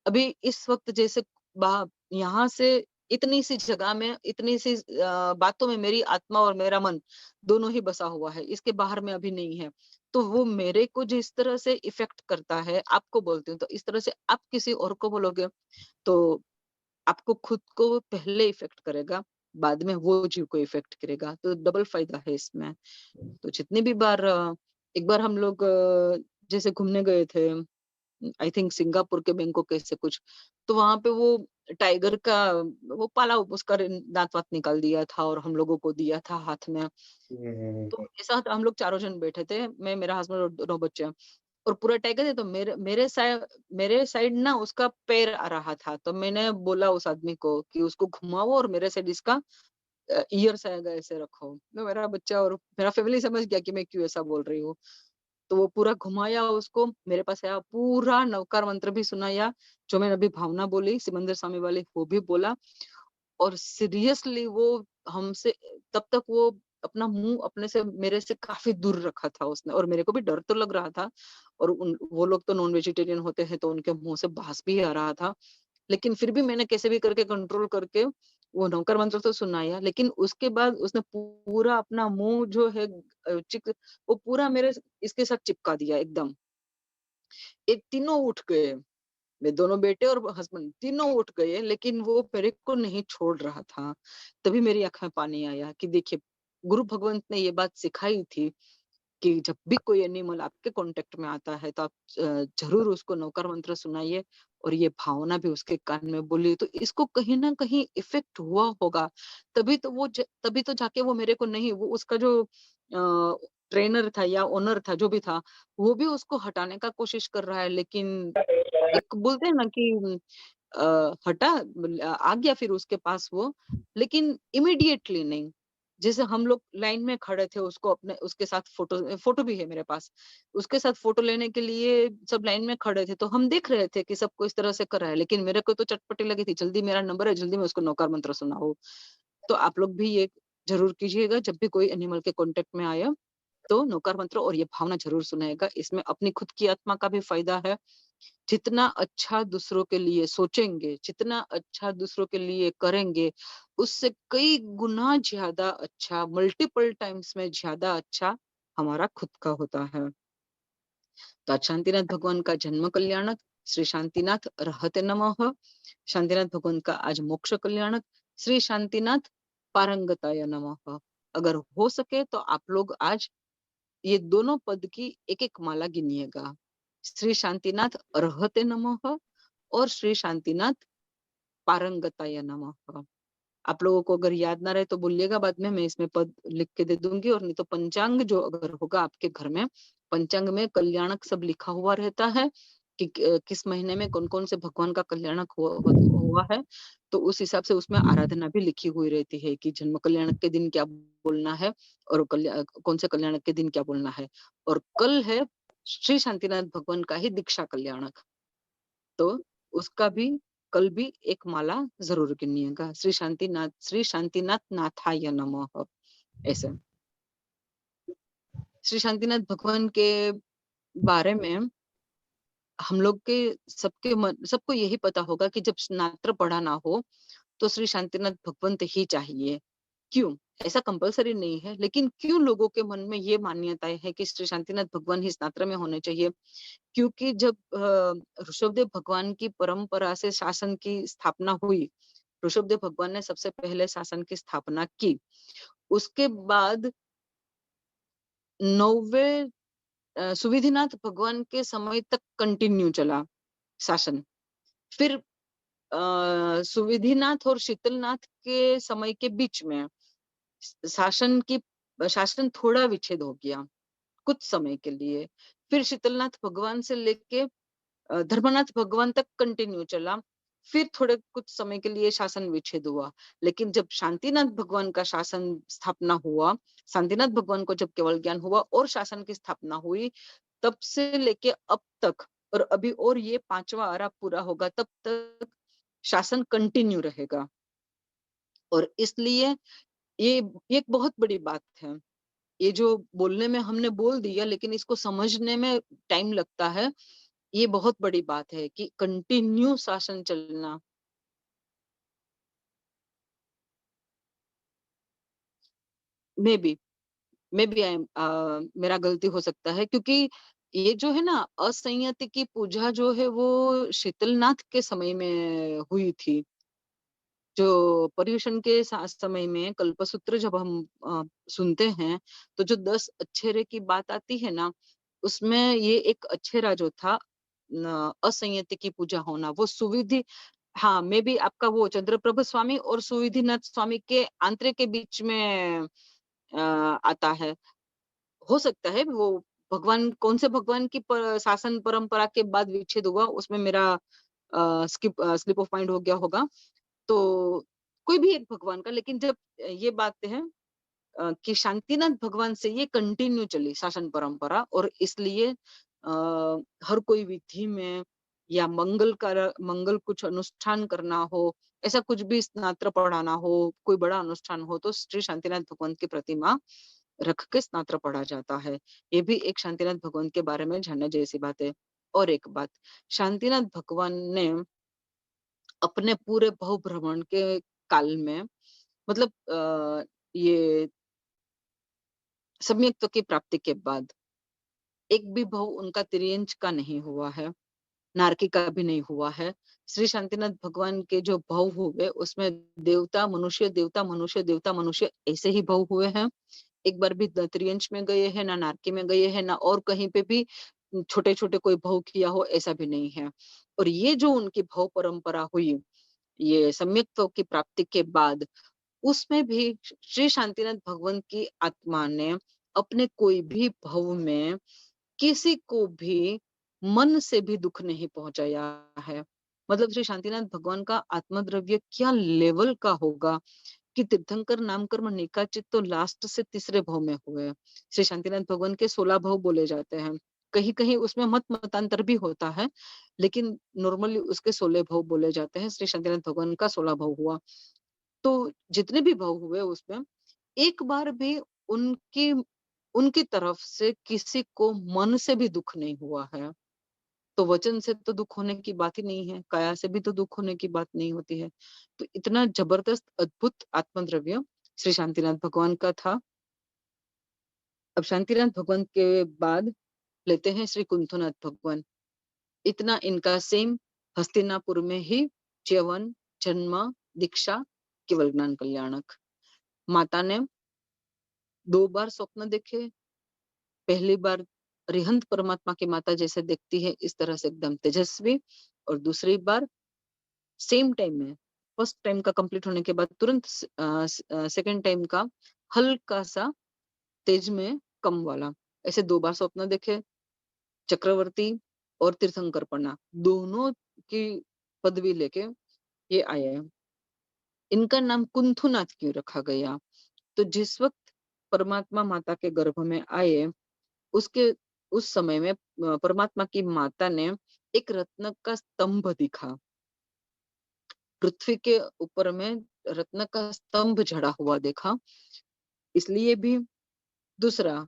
अभी इस वक्त जैसे यहाँ से इतनी सी जगह में, इतनी सी बातों में मेरी आत्मा और मेरा मन दोनों ही बसा हुआ है, इसके बाहर में अभी नहीं है। तो वो मेरे को जिस तरह से इफेक्ट करता है, आपको बोलती हूँ तो इस तरह से आप किसी और को बोलोगे तो आपको खुद को पहले इफेक्ट करेगा, बाद में वो जीव को इफेक्ट करेगा। तो डबल फायदा है इसमें। तो जितनी भी बार एक बार हम लोग जैसे घूमने गए थे, आई थिंक सिंगापुर के बैंकॉक कैसे कुछ, तो वहां पे वो टाइगर का वो पाला उसका दांत वात निकाल दिया था और हम लोगों को दिया था हाथ में। तो ऐसा हम लोग चारों जन बैठे थे, मैं, मेरा हस्बैंड और दोनों बच्चे, और पूरा टाइगर है तो मेरे साइड ना उसका पैर आ रहा था। तो मैंने बोला उस आदमी को कि उसको घुमाओ और मेरे साइड इसका ईयर्स आएगा ऐसे रखो। तो मेरा बच्चा और मेरा फैमिली समझ गया कि मैं क्यों ऐसा बोल रही हूँ। तो वो पूरा घुमाया उसको, मेरे पास आया, पूरा नवकार मंत्र भी सुनाया, जो मैंने अभी भावना बोली सिमंदर स्वामी वाली वो भी बोला। और सीरियसली वो हमसे तब तक वो अपना मुंह अपने से मेरे से काफी दूर रखा था उसने, और मेरे को भी डर तो लग रहा था। और वो लोग तो नॉन वेजिटेरियन होते हैं तो उनके मुंह से बांस भी आ रहा था। लेकिन फिर भी मैंने कैसे भी करके कंट्रोल करके वो नौकर मंत्र तो सुनाया। लेकिन उसके बाद उसने पूरा अपना मुंह जो है वो पूरा मेरे इसके साथ चिपका दिया एकदम। ये तीनों उठ गए, मेरे दोनों बेटे और हस्बैंड तीनों उठ गए, लेकिन वो मेरे को नहीं छोड़ रहा था। तभी मेरी आंख में पानी आया कि देखिए, गुरु भगवंत ने ये बात सिखाई थी कि जब भी कोई एनिमल आपके कांटेक्ट में आता है तो आप जरूर उसको नौकर मंत्र सुनाइए और ये भावना भी उसके कान में बोलिए, तो इसको कहीं ना कहीं इफेक्ट हुआ होगा। तभी तो जाके वो मेरे को नहीं, वो उसका जो ट्रेनर था या ओनर था जो भी था, वो भी उसको हटाने का कोशिश कर रहा है। लेकिन एक बोलते हैं ना कि हटा आ गया फिर उसके पास वो, लेकिन इमीडिएटली नहीं। जैसे हम लोग लाइन में खड़े थे, उसको अपने उसके साथ फोटो भी है मेरे पास, उसके साथ फोटो लेने के लिए सब लाइन में खड़े थे, तो हम देख रहे थे कि सबको इस तरह से कर रहा है, लेकिन मेरे को तो चटपटी लगी थी, जल्दी मेरा नंबर है, जल्दी मैं उसको नौकार मंत्र सुनाऊं। तो आप लोग भी ये जरूर कीजिएगा, जब भी कोई एनिमल के कांटेक्ट में आया तो नौकार मंत्र और ये भावना जरूर सुनाएगा। इसमें अपनी खुद की आत्मा का भी फायदा है। जितना अच्छा दूसरों के लिए सोचेंगे, जितना अच्छा दूसरों के लिए करेंगे, उससे कई गुना ज्यादा अच्छा, मल्टीपल टाइम्स में ज्यादा अच्छा हमारा खुद का होता है। तो आज शांतिनाथ भगवान का जन्म कल्याणक, श्री शांतिनाथ रहते नमः। शांतिनाथ भगवान का आज मोक्ष कल्याणक, श्री शांतिनाथ पारंगताय नमः। अगर हो सके तो आप लोग आज ये दोनों पद की एक एक माला गिनिएगा। श्री शांतिनाथ रहते नमः और श्री शांतिनाथ पारंगताय नमः। आप लोगों को अगर याद ना रहे तो बोलिएगा, बाद में मैं इसमें पद लिख के दे दूंगी। और नहीं तो पंचांग जो अगर होगा आपके घर में, पंचांग में कल्याणक सब लिखा हुआ रहता है कि किस महीने में कौन कौन से भगवान का कल्याणक हुआ है। तो उस हिसाब से उसमें आराधना भी लिखी हुई रहती है कि जन्म कल्याणक के दिन क्या बोलना है और कौन से कल्याणक के दिन क्या बोलना है। और कल है श्री शांतिनाथ भगवान का ही दीक्षा कल्याणक, तो उसका भी कल भी एक माला जरूर गिनिएगा। श्री शांतिनाथ नाथाय नमः। ऐसे श्री शांतिनाथ भगवान के बारे में हम लोग के सबको यही पता होगा कि जब स्नात्र पढ़ा ना हो तो श्री शांतिनाथ भगवंत ही चाहिए। क्यों? ऐसा कंपलसरी नहीं है, लेकिन क्यों लोगों के मन में ये मान्यताएं है कि श्री शांतिनाथ भगवान ही स्नात्र में होने चाहिए? क्योंकि जब ऋषभदेव भगवान की परंपरा से शासन की स्थापना हुई, ऋषभदेव भगवान ने सबसे पहले शासन की स्थापना की। उसके बाद 9वें सुविधिनाथ भगवान के समय तक कंटिन्यू चला शासन। फिर सुविधिनाथ और शीतलनाथ के समय के बीच में शासन थोड़ा विच्छेद हो गया कुछ समय के लिए। फिर शीतलनाथ भगवान से लेके धर्मनाथ भगवान तक कंटिन्यू चला। फिर थोड़े कुछ समय के लिए शासन विच्छेद हुआ। लेकिन जब शांतिनाथ भगवान का शासन स्थापना हुआ, शांतिनाथ भगवान को जब केवल ज्ञान हुआ और शासन की स्थापना हुई, तब से लेके अब तक, और अभी और ये 5वां आरा पूरा होगा तब तक शासन कंटिन्यू रहेगा। और इसलिए ये एक बहुत बड़ी बात है। ये जो बोलने में हमने बोल दिया, लेकिन इसको समझने में टाइम लगता है। ये बहुत बड़ी बात है कि कंटिन्यू शासन चलना। मे बी आई मेरा गलती हो सकता है, क्योंकि ये जो है ना असंयति की पूजा जो है वो शीतलनाथ के समय में हुई थी। जो पर्युषण के समय में कल्पसूत्र जब हम सुनते हैं, तो जो 10 अक्षरे की बात आती है ना, उसमें ये एक अक्षरा जो था असंयति की पूजा होना, वो सुविधि, हाँ, मे बी आपका वो चंद्रप्रभ स्वामी और सुविधिनाथ स्वामी के आंतरे के बीच में आता है। हो सकता है वो भगवान, कौन से भगवान की शासन परंपरा के बाद विच्छेद हुआ, उसमें मेरा स्लिप ऑफ माइंड हो गया होगा। तो कोई भी एक भगवान का, लेकिन जब ये बात है कि शांतिनाथ भगवान से ये कंटिन्यू चली शासन परंपरा, और इसलिए हर कोई विधि में या मंगल कुछ अनुष्ठान करना हो, ऐसा कुछ भी स्नात्र पढ़ाना हो, कोई बड़ा अनुष्ठान हो, तो श्री शांतिनाथ भगवान की प्रतिमा रख के स्नात्र पढ़ा जाता है। ये भी एक शांतिनाथ भगवान के बारे में जानने जैसी बात है। और एक बात, शांतिनाथ भगवान ने अपने पूरे भव भ्रमण के काल में, मतलब ये सम्यक्त्व की प्राप्ति के बाद एक भी भव उनका तिर्यंच का नहीं हुआ है, नारकी का भी नहीं हुआ है। श्री शांतिनाथ भगवान के जो भव हुए उसमें देवता मनुष्य, देवता मनुष्य, देवता मनुष्य, ऐसे ही भव हुए हैं। एक बार भी त्रियंच में गए हैं, ना नारकी में गए हैं, ना और कहीं पे भी छोटे छोटे कोई भव किया हो, ऐसा भी नहीं है। और ये जो उनकी भव परंपरा हुई, ये सम्यक्त्व की प्राप्ति के बाद, उसमें भी श्री शांतिनाथ भगवान की आत्मा ने अपने कोई भी भव में किसी को भी मन से भी दुख नहीं पहुंचाया है। मतलब श्री शांतिनाथ भगवान का आत्मद्रव्य क्या लेवल का होगा कि तीर्थंकर नाम कर्म निकाचित तो लास्ट से तीसरे भाव में हुए। श्री शांतिनाथ भगवान के 16 भाव बोले जाते हैं। कहीं कहीं उसमें मत मतांतर भी होता है, लेकिन नॉर्मली उसके 16 भाव बोले जाते हैं। श्री शांतिनाथ भगवान का 16 भाव हुआ। तो जितने भी भाव हुए उसमें एक बार भी उनकी उनकी तरफ से किसी को मन से भी दुख नहीं हुआ है। तो वचन से तो दुख होने की बात ही नहीं है, काया से भी तो दुख होने की बात नहीं होती है। तो इतना जबरदस्त अद्भुत आत्मद्रव्य श्री शांतिनाथ भगवान का था। अब शांतिनाथ भगवान के बाद लेते हैं श्री कुंथुनाथ भगवान। इतना इनका सेम हस्तिनापुर में ही च्यवन, जन्म, दीक्षा, केवल ज्ञान कल्याणक। माता ने 2 बार स्वप्न देखे। पहली बार अरिहंत परमात्मा की माता जैसे दिखती है, इस तरह से एकदम तेजस्वी, और दूसरी बार सेम टाइम में फर्स्ट टाइम का कंप्लीट होने के बाद तुरंत सेकंड टाइम का हल्का सा तेज में कम वाला। ऐसे 2 बार स्वप्न देखे। चक्रवर्ती और तीर्थंकरपना दोनों की पदवी लेके ये आए हैं। इनका नाम कुंथुनाथ क्यों रखा गया? तो जिस वक्त परमात्मा माता के गर्भ में आए, उसके उस समय में परमात्मा की माता ने एक रत्न का स्तंभ दिखा। पृथ्वी के ऊपर में रत्न का स्तंभ जड़ा हुआ देखा, इसलिए भी। दूसरा,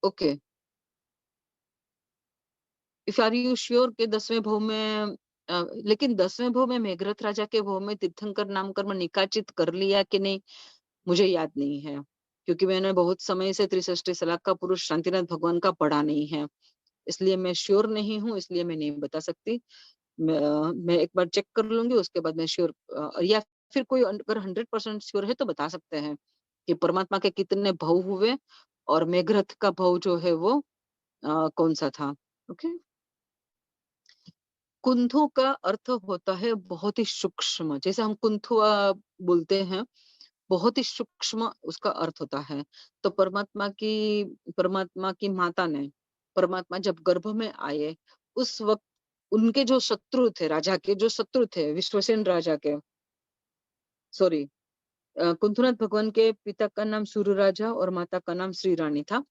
okay, if are you sure के 10वें भाव में लेकिन 10वें भाव में मेघरथ राजा के भाव में तीर्थंकर नाम कर्म निकाचित कर लिया कि नहीं, मुझे याद नहीं है, क्योंकि मैंने बहुत समय से 63 सलाह का पुरुष शांतिनाथ भगवान का पढ़ा नहीं है, इसलिए मैं श्योर नहीं हूँ, इसलिए मैं नहीं बता सकती। मैं एक बार चेक कर लूंगी, उसके बाद मैं श्योर, या फिर कोई अगर 100% श्योर है तो बता सकते हैं कि परमात्मा के कितने भाव हुए और मेघरथ का भाव जो है वो कौन सा था। ओके। कुंथु का अर्थ होता है बहुत ही सूक्ष्म, जैसे हम कुंथुआ बोलते हैं, बहुत ही सूक्ष्म उसका अर्थ होता है। तो परमात्मा की माता ने, परमात्मा जब गर्भ में आए उस वक्त उनके जो शत्रु थे, राजा के जो शत्रु थे, विश्वसेन राजा के, सॉरी, कुंथुनाथ भगवान के पिता का नाम सूर्य राजा और माता का नाम श्री रानी था।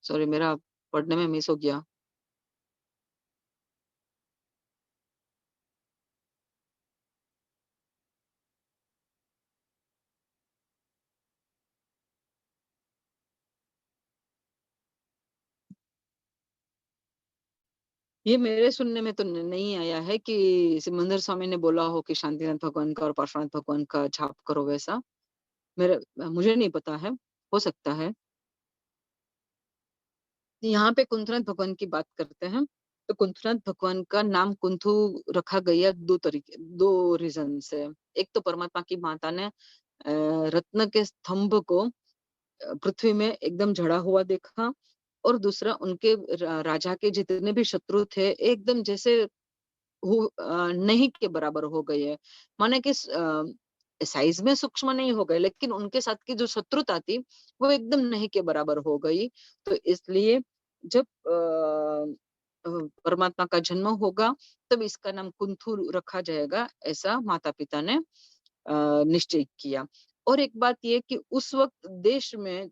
सॉरी, मेरा पढ़ने में मिस हो गया। ये मेरे सुनने में तो नहीं आया है कि सिमंदर स्वामी ने बोला हो कि शांतिनाथ भगवान का और पार्श्वनाथ भगवान का जाप करो वैसा। मेरे मुझे नहीं पता है, हो सकता है। यहाँ पे कुंथनाथ भगवान की बात करते हैं। तो कुंथनाथ भगवान का नाम कुंथु रखा गया 2 रीजन से। एक तो परमात्मा की माता ने रत्न के स्तंभ को पृथ्वी में एकदम जड़ा हुआ देखा, और दूसरा उनके राजा के जितने भी शत्रु थे एकदम जैसे नहीं के बराबर हो गए है। माने कि साइज में सूक्ष्म नहीं हो गए, लेकिन उनके साथ की जो शत्रुता थी वो एकदम नहीं के बराबर हो गई। तो इसलिए जब परमात्मा का जन्म होगा तब इसका नाम कुंथु रखा जाएगा, ऐसा माता पिता ने निश्चय किया। और एक बात ये कि उस वक्त देश में,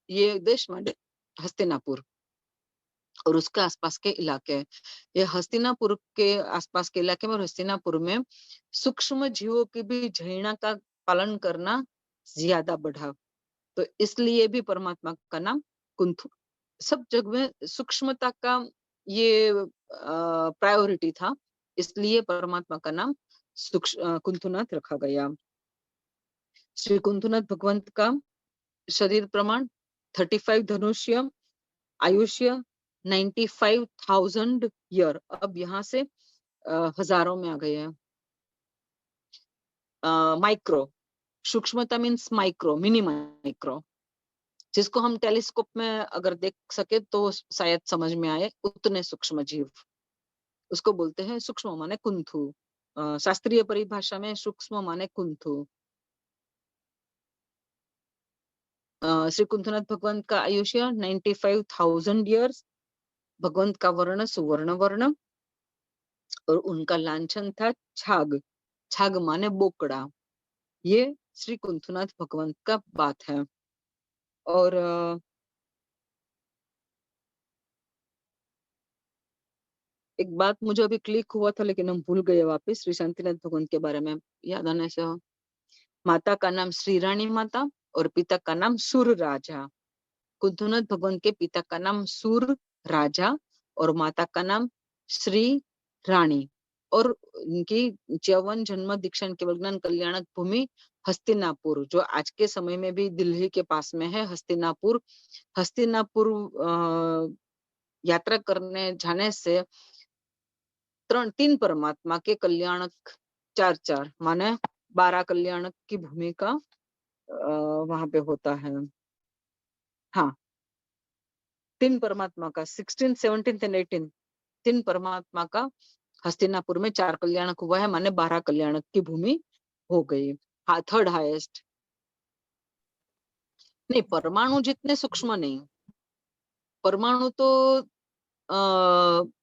ये देश माने हस्तिनापुर और उसके आसपास के इलाके, ये हस्तिनापुर के आसपास के इलाके में और हस्तिनापुर में सूक्ष्म जीवों की भी झरना का पालन करना ज्यादा बढ़ा। तो इसलिए भी परमात्मा का नाम कुंथु। सब जगह में सूक्ष्मता का ये प्रायोरिटी था, इसलिए परमात्मा का नाम कुंथुनाथ रखा गया। श्री कुंथुनाथ भगवंत का शरीर प्रमाण 35 धनुष्य, आयुष्य 95,000 ईयर। अब यहाँ से हजारों में आ गए हैं। माइक्रो, सूक्ष्मता मीन्स माइक्रो, मिनी माइक्रो, जिसको हम टेलीस्कोप में अगर देख सके तो शायद समझ में आए, उतने सूक्ष्म जीव उसको बोलते हैं। सूक्ष्म माने कुंथु, शास्त्रीय परिभाषा में सूक्ष्म माने कुंथु। श्री कुंथनाथ भगवंत का आयुष्य 95,000 ईयर्स। भगवंत का वर्ण सुवर्ण वर्ण और उनका लांछन था छाग। छाग माने बोकड़ा। ये श्री कुंथनाथ भगवंत का बात है। और एक बात मुझे अभी क्लिक हुआ था लेकिन हम भूल गए वापस श्री शांतिनाथ भगवंत के बारे में याद आने से। माता का नाम श्री रानी माता और पिता का नाम सुर राजा। कुंथनाथ भगवंत के पिता का नाम सुर राजा और माता का नाम श्री रानी। और उनकी च्यवन जन्म दीक्षा केवल ज्ञान कल्याणक भूमि हस्तिनापुर, जो आज के समय में भी दिल्ली के पास में है। हस्तिनापुर यात्रा करने जाने से 3 परमात्मा के कल्याणक 4 माने 12 कल्याणक की भूमिका वहां पे होता है। हाँ, 3 परमात्मा का 16, 17 एंड 18 3 परमात्मा का हस्तिनापुर में 4 कल्याणक हुआ है, माने 12 कल्याणक की भूमि हो गई। हाँ, 3rd हाईएस्ट। नहीं, परमाणु जितने सूक्ष्म नहीं। परमाणु तो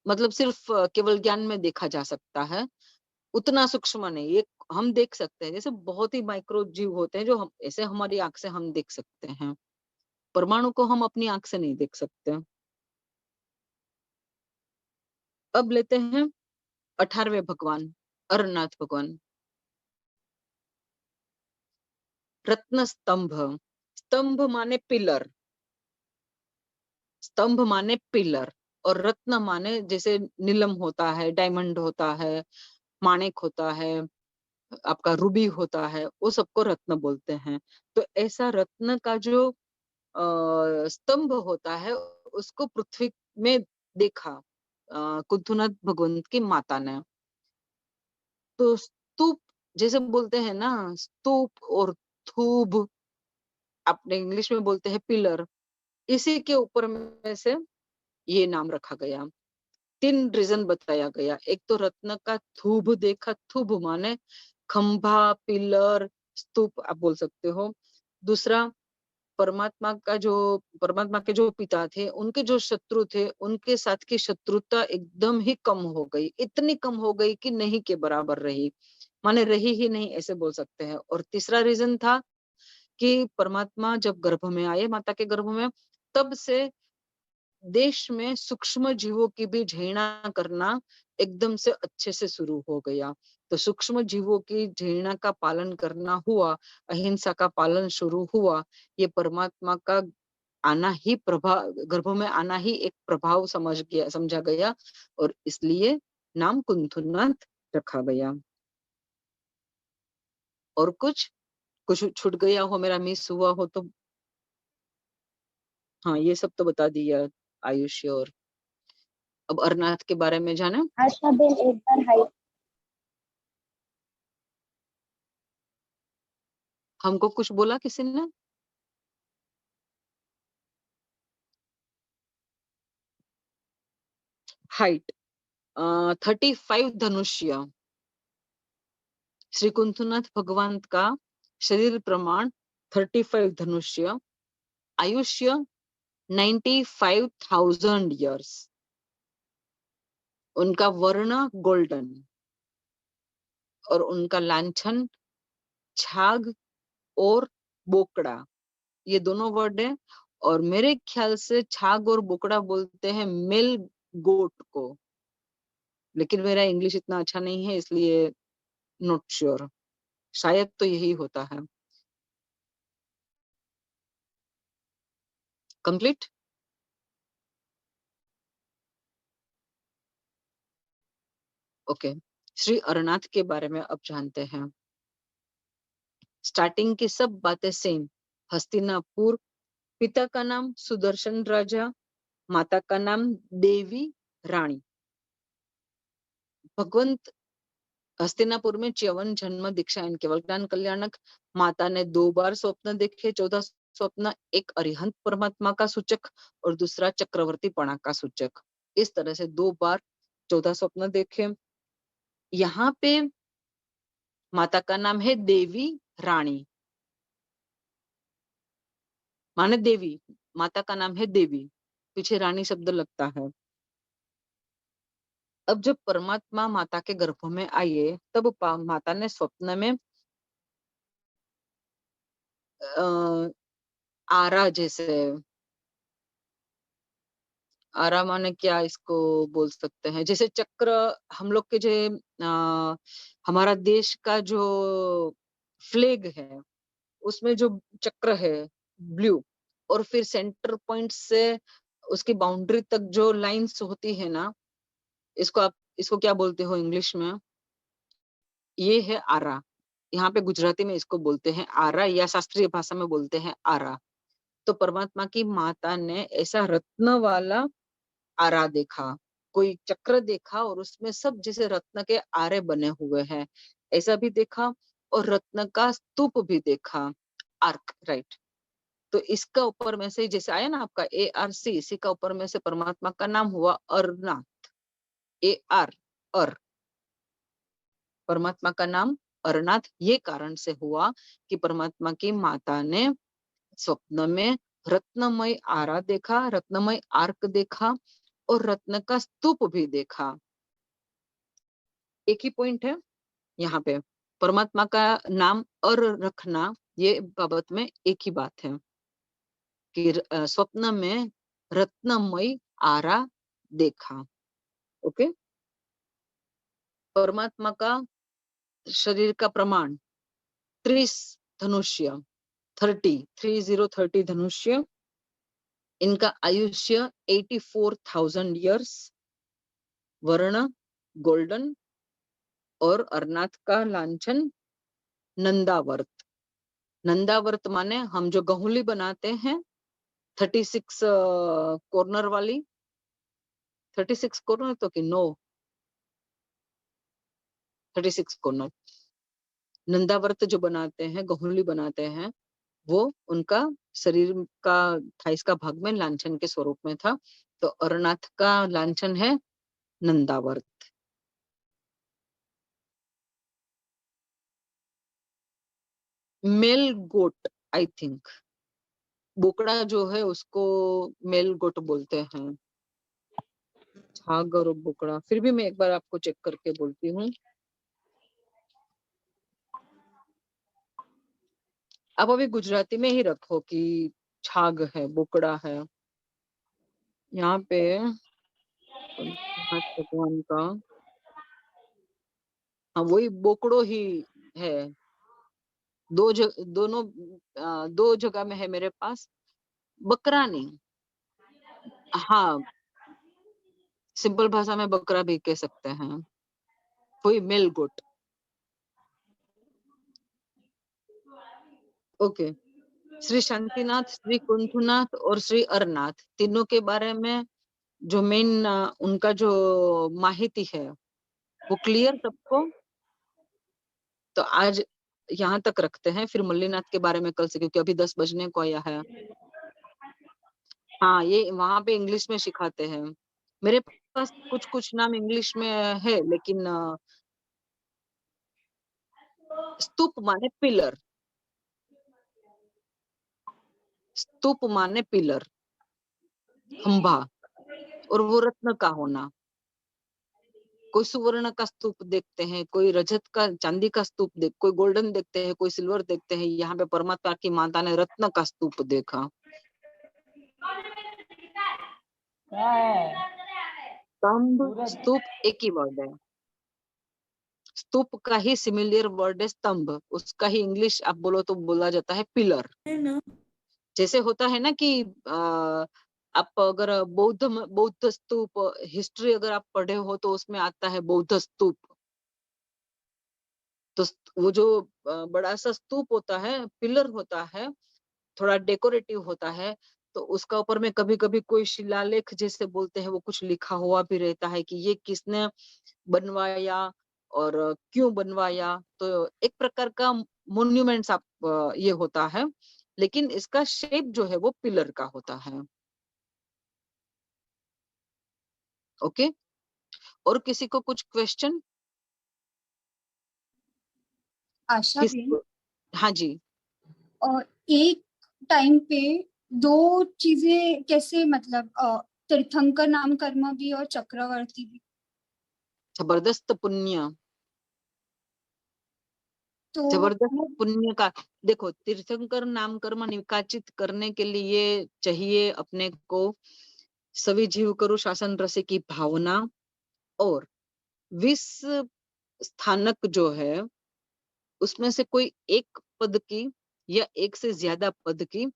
मतलब सिर्फ केवल ज्ञान में देखा जा सकता है, उतना सूक्ष्म नहीं। ये हम देख सकते हैं, जैसे बहुत ही माइक्रो जीव होते हैं जो हम ऐसे हमारी आंख से हम देख सकते हैं। परमाणु को हम अपनी आंख से नहीं देख सकते। अब लेते हैं 18वें भगवान अरनाथ भगवान। रत्न स्तंभ। स्तंभ माने पिलर। स्तंभ माने पिलर और रत्न माने जैसे नीलम होता है, डायमंड होता है, माणिक होता है, आपका रूबी होता है, वो सबको रत्न बोलते हैं। तो ऐसा रत्न का जो स्तंभ होता है उसको पृथ्वी में देखा कुंथनाथ भगवंत की माता ने। तो स्तूप जैसे बोलते हैं ना, स्तूप और थूब अपने इंग्लिश में बोलते हैं पिलर, इसी के ऊपर में से ये नाम रखा गया। 3 रीजन बताया गया। एक तो रत्न का थूब देखा, थूब माने खंभा, पिलर, स्तूप आप बोल सकते हो। दूसरा, परमात्मा के जो पिता थे, उनके जो शत्रु थे, उनके साथ की शत्रुता एकदम ही कम हो गई। इतनी कम हो गई कि नहीं के बराबर रही, माने रही ही नहीं ऐसे बोल सकते हैं। और तीसरा रीजन था कि परमात्मा जब गर्भ में आए, माता के गर्भ में, तब से देश में सूक्ष्म जीवों की भी झेड़ा करना एकदम से अच्छे से शुरू हो गया। तो सूक्ष्म जीवों की झेड़ा का पालन करना हुआ, अहिंसा का पालन शुरू हुआ। ये परमात्मा का आना ही गर्भ में आना ही एक प्रभाव समझा गया और इसलिए नाम कुंथनाथ रखा गया। और कुछ छूट गया हो, मेरा मिस हुआ हो तो हाँ, ये सब तो बता दिया आयुष्य। और अब अरनाथ के बारे में जाने। आशा बेन एक बार हाइट। हमको कुछ बोला किसी ने? हाइट 35 धनुष्य। श्री कुंथनाथ भगवान का शरीर प्रमाण 35 धनुष्य। आयुष्य 95,000 ईयर्स। उनका वर्ण गोल्डन और उनका लांछन छाग और बोकड़ा, ये दोनों वर्ड है। और मेरे ख्याल से छाग और बोकड़ा बोलते हैं मेल गोट को, लेकिन मेरा इंग्लिश इतना अच्छा नहीं है इसलिए नॉट श्योर, शायद तो यही होता है। कंप्लीट। ओके, श्री अरनाथ के बारे में अब जानते हैं। स्टार्टिंग की सब बातें सेम। हस्तिनापुर, पिता का नाम सुदर्शन राजा, माता का नाम देवी रानी। भगवंत हस्तिनापुर में च्यवन जन्म दीक्षा केवल ज्ञान कल्याणक। माता ने 2 बार स्वप्न देखे। 14 स्वप्न, एक अरिहंत परमात्मा का सूचक और दूसरा चक्रवर्ती पणा का सूचक। इस तरह से 2 बार 14 स्वप्न देखे। यहाँ पे माता का नाम है देवी रानी। माने देवी, माता का नाम है देवी, पीछे रानी शब्द लगता है। अब जब परमात्मा माता के गर्भ में आए तब माता ने स्वप्न में आरा जैसे, आरा माने क्या इसको बोल सकते हैं, जैसे चक्र हम लोग के जो हमारा देश का जो फ्लैग है उसमें जो चक्र है ब्लू, और फिर सेंटर पॉइंट से उसकी बाउंड्री तक जो लाइंस होती है ना, इसको क्या बोलते हो इंग्लिश में? ये है आरा। यहाँ पे गुजराती में इसको बोलते हैं आरा, या शास्त्रीय भाषा में बोलते हैं आरा। तो परमात्मा की माता ने ऐसा रत्न वाला आरा देखा, कोई चक्र देखा और उसमें सब जैसे रत्न के आरे बने हुए हैं, ऐसा भी देखा, और रत्न का स्तूप भी देखा, आर्क, राइट। तो इसका ऊपर में से जैसे आया ना आपका ARC, इसी का ऊपर में से परमात्मा का नाम हुआ अरनाथ, AR, अर, परमात्मा का नाम अरनाथ ये कारण से हुआ कि परमात्मा की माता ने स्वप्न में रत्नमय आरा देखा, रत्नमय आर्क देखा और रत्न का स्तूप भी देखा। एक ही पॉइंट है यहाँ पे, परमात्मा का नाम अर रखना ये बाबत में एक ही बात है कि स्वप्न में रत्नमय आरा देखा। ओके, परमात्मा का शरीर का प्रमाण 30 धनुष्य, 30 धनुष्य, इनका आयुष्य 84,000 इयर्स, वर्ण गोल्डन, और अरनाथ का लांछन नंदावर्त। नंदावर्त माने हम जो गहुली बनाते हैं 36 कॉर्नर वाली, 36 कॉर्नर तो कि नो, 36 कॉर्नर नंदावर्त जो बनाते हैं, गहुली बनाते हैं, वो उनका शरीर का थाइस का भाग में लांछन के स्वरूप में था। तो अरनाथ का लांछन है नंदावर्त। मेल गोट, आई थिंक बोकड़ा जो है उसको मेल गोट बोलते हैं, छाग और बोकड़ा, फिर भी मैं एक बार आपको चेक करके बोलती हूँ। आप अभी गुजराती में ही रखो कि छाग है, बोकड़ा है। यहाँ पे भगवान का, हाँ वही बोकड़ो ही है। दो जगह में है मेरे पास, बकरा नहीं, हाँ सिंपल भाषा में बकरा भी कह सकते हैं, वही मेल गोट। ओके, श्री शांतिनाथ, श्री कुंठनाथ और श्री अरनाथ, तीनों के बारे में जो मेन उनका जो माहिती है वो क्लियर सबको? तो आज यहाँ तक रखते हैं, फिर मल्लीनाथ के बारे में कल से, क्योंकि अभी 10 बजने को आया है। हाँ ये वहां पे इंग्लिश में सिखाते हैं, मेरे पास कुछ कुछ नाम इंग्लिश में है, लेकिन स्तूप माने पिलर, स्तूप माने पिलर, खंभा, और वो रत्न का होना। कोई सुवर्ण का स्तूप देखते हैं, कोई रजत का, चांदी का स्तूप कोई गोल्डन देखते हैं, कोई सिल्वर देखते हैं। यहाँ पे परमात्मा की माता ने रत्न का स्तूप देखा। स्तंभ स्तूप एक ही वर्ड है, स्तूप का ही सिमिलर वर्ड है स्तंभ, उसका ही इंग्लिश आप बोलो तो बोला जाता है पिलर। जैसे होता है ना कि आप अगर बौद्ध स्तूप हिस्ट्री अगर आप पढ़े हो तो उसमें आता है बौद्ध स्तूप। तो वो जो बड़ा सा स्तूप होता है, पिलर होता है, थोड़ा डेकोरेटिव होता है, तो उसका ऊपर में कभी कभी कोई शिलालेख जैसे बोलते हैं, वो कुछ लिखा हुआ भी रहता है कि ये किसने बनवाया और क्यों बनवाया। तो एक प्रकार का मोन्यूमेंट्स आप ये होता है, लेकिन इसका शेप जो है वो पिलर का होता है। ओके, और किसी को कुछ क्वेश्चन? आशा बेन, हाँ जी। और एक टाइम पे दो चीजें कैसे, मतलब तीर्थंकर नाम कर्म भी और चक्रवर्ती भी? जबरदस्त पुण्य, तो जबरदस्त वो पुण्य का। देखो, तीर्थंकर नाम कर्म निकाचित करने के लिए चाहिए अपने को सभी जीव करो शासन रसे की भावना, और विष स्थानक जो है उसमें से कोई एक पद की या एक से ज्यादा पद की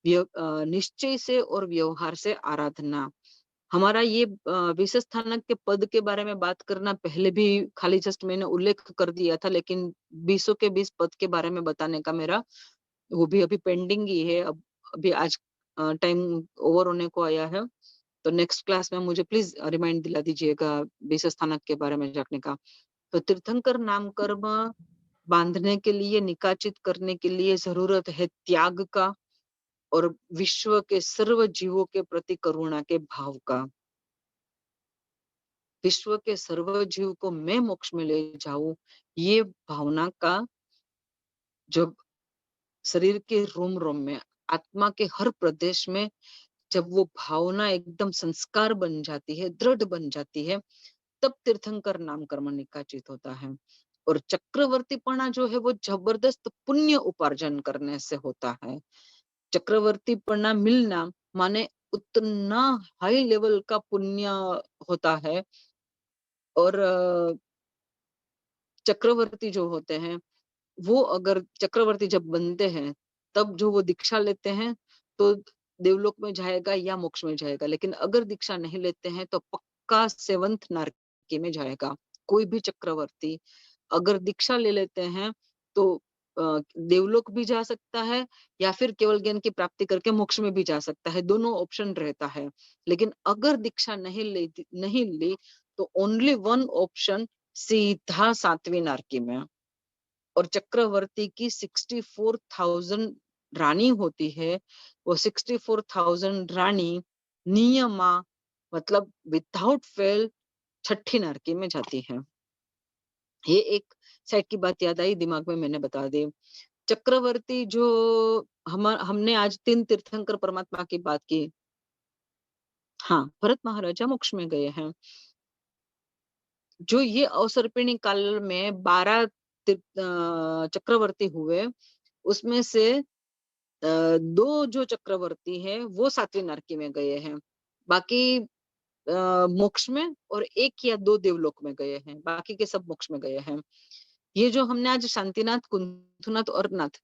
निश्चय से और व्यवहार से आराधना। हमारा ये विशेष स्थानक के पद के बारे में बात करना पहले भी खाली जस्ट मैंने उल्लेख कर दिया था, लेकिन 20 के 20 पद के बारे में बताने का मेरा वो भी अभी पेंडिंग ही है। अब अभी आज टाइम ओवर होने को आया है, तो नेक्स्ट क्लास में मुझे प्लीज रिमाइंड दिला दीजिएगा विशेष स्थानक के बारे में जानने का। तो तीर्थंकर नाम कर्म बांधने के लिए, निकाचित करने के लिए जरूरत है त्याग का और विश्व के सर्व जीवों के प्रति करुणा के भाव का। विश्व के सर्व जीव को मैं मोक्ष में ले जाऊं, ये भावना का जब शरीर के रोम रोम में, आत्मा के हर प्रदेश में जब वो भावना एकदम संस्कार बन जाती है, दृढ़ बन जाती है, तब तीर्थंकर नाम कर्म निकाचित होता है। और चक्रवर्तीपना जो है वो जबरदस्त पुण्य उपार्जन करने से होता है। चक्रवर्तीपना मिलना माने उतना हाई लेवल का पुण्य होता है। और चक्रवर्ती जो होते हैं वो अगर चक्रवर्ती जब बनते हैं तब जो वो दीक्षा लेते हैं तो देवलोक में जाएगा या मोक्ष में जाएगा, लेकिन अगर दीक्षा नहीं लेते हैं तो पक्का सेवंथ नरकी में जाएगा। कोई भी चक्रवर्ती अगर दीक्षा ले लेते हैं तो देवलोक भी जा सकता है या फिर केवल ज्ञान की प्राप्ति करके मोक्ष में भी जा सकता है, दोनों ऑप्शन रहता है। लेकिन अगर दीक्षा नहीं ली तो ओनली वन ऑप्शन, सीधा सातवीं नरकी में। और चक्रवर्ती की 64,000 रानी होती है, वो 64,000 रानी नियमा मतलब विदाउट फेल छठी नरकी में जाती है। ये एक साइड की बात याद आई, दिमाग में मैंने बता दी। चक्रवर्ती जो हमने आज 3 तीर्थंकर परमात्मा की बात की। हाँ, भरत महाराजा मोक्ष में गए हैं। जो ये अवसर्पिणी काल में 12 चक्रवर्ती हुए, उसमें से 2 जो चक्रवर्ती हैं वो 7वीं नरकी में गए हैं। बाकी मोक्ष में, और 1 या 2 देवलोक में गए हैं, बाकी के सब मोक्ष में गए हैं। ये जो हमने आज शांतिनाथ, कुंथुनाथ और नाथ,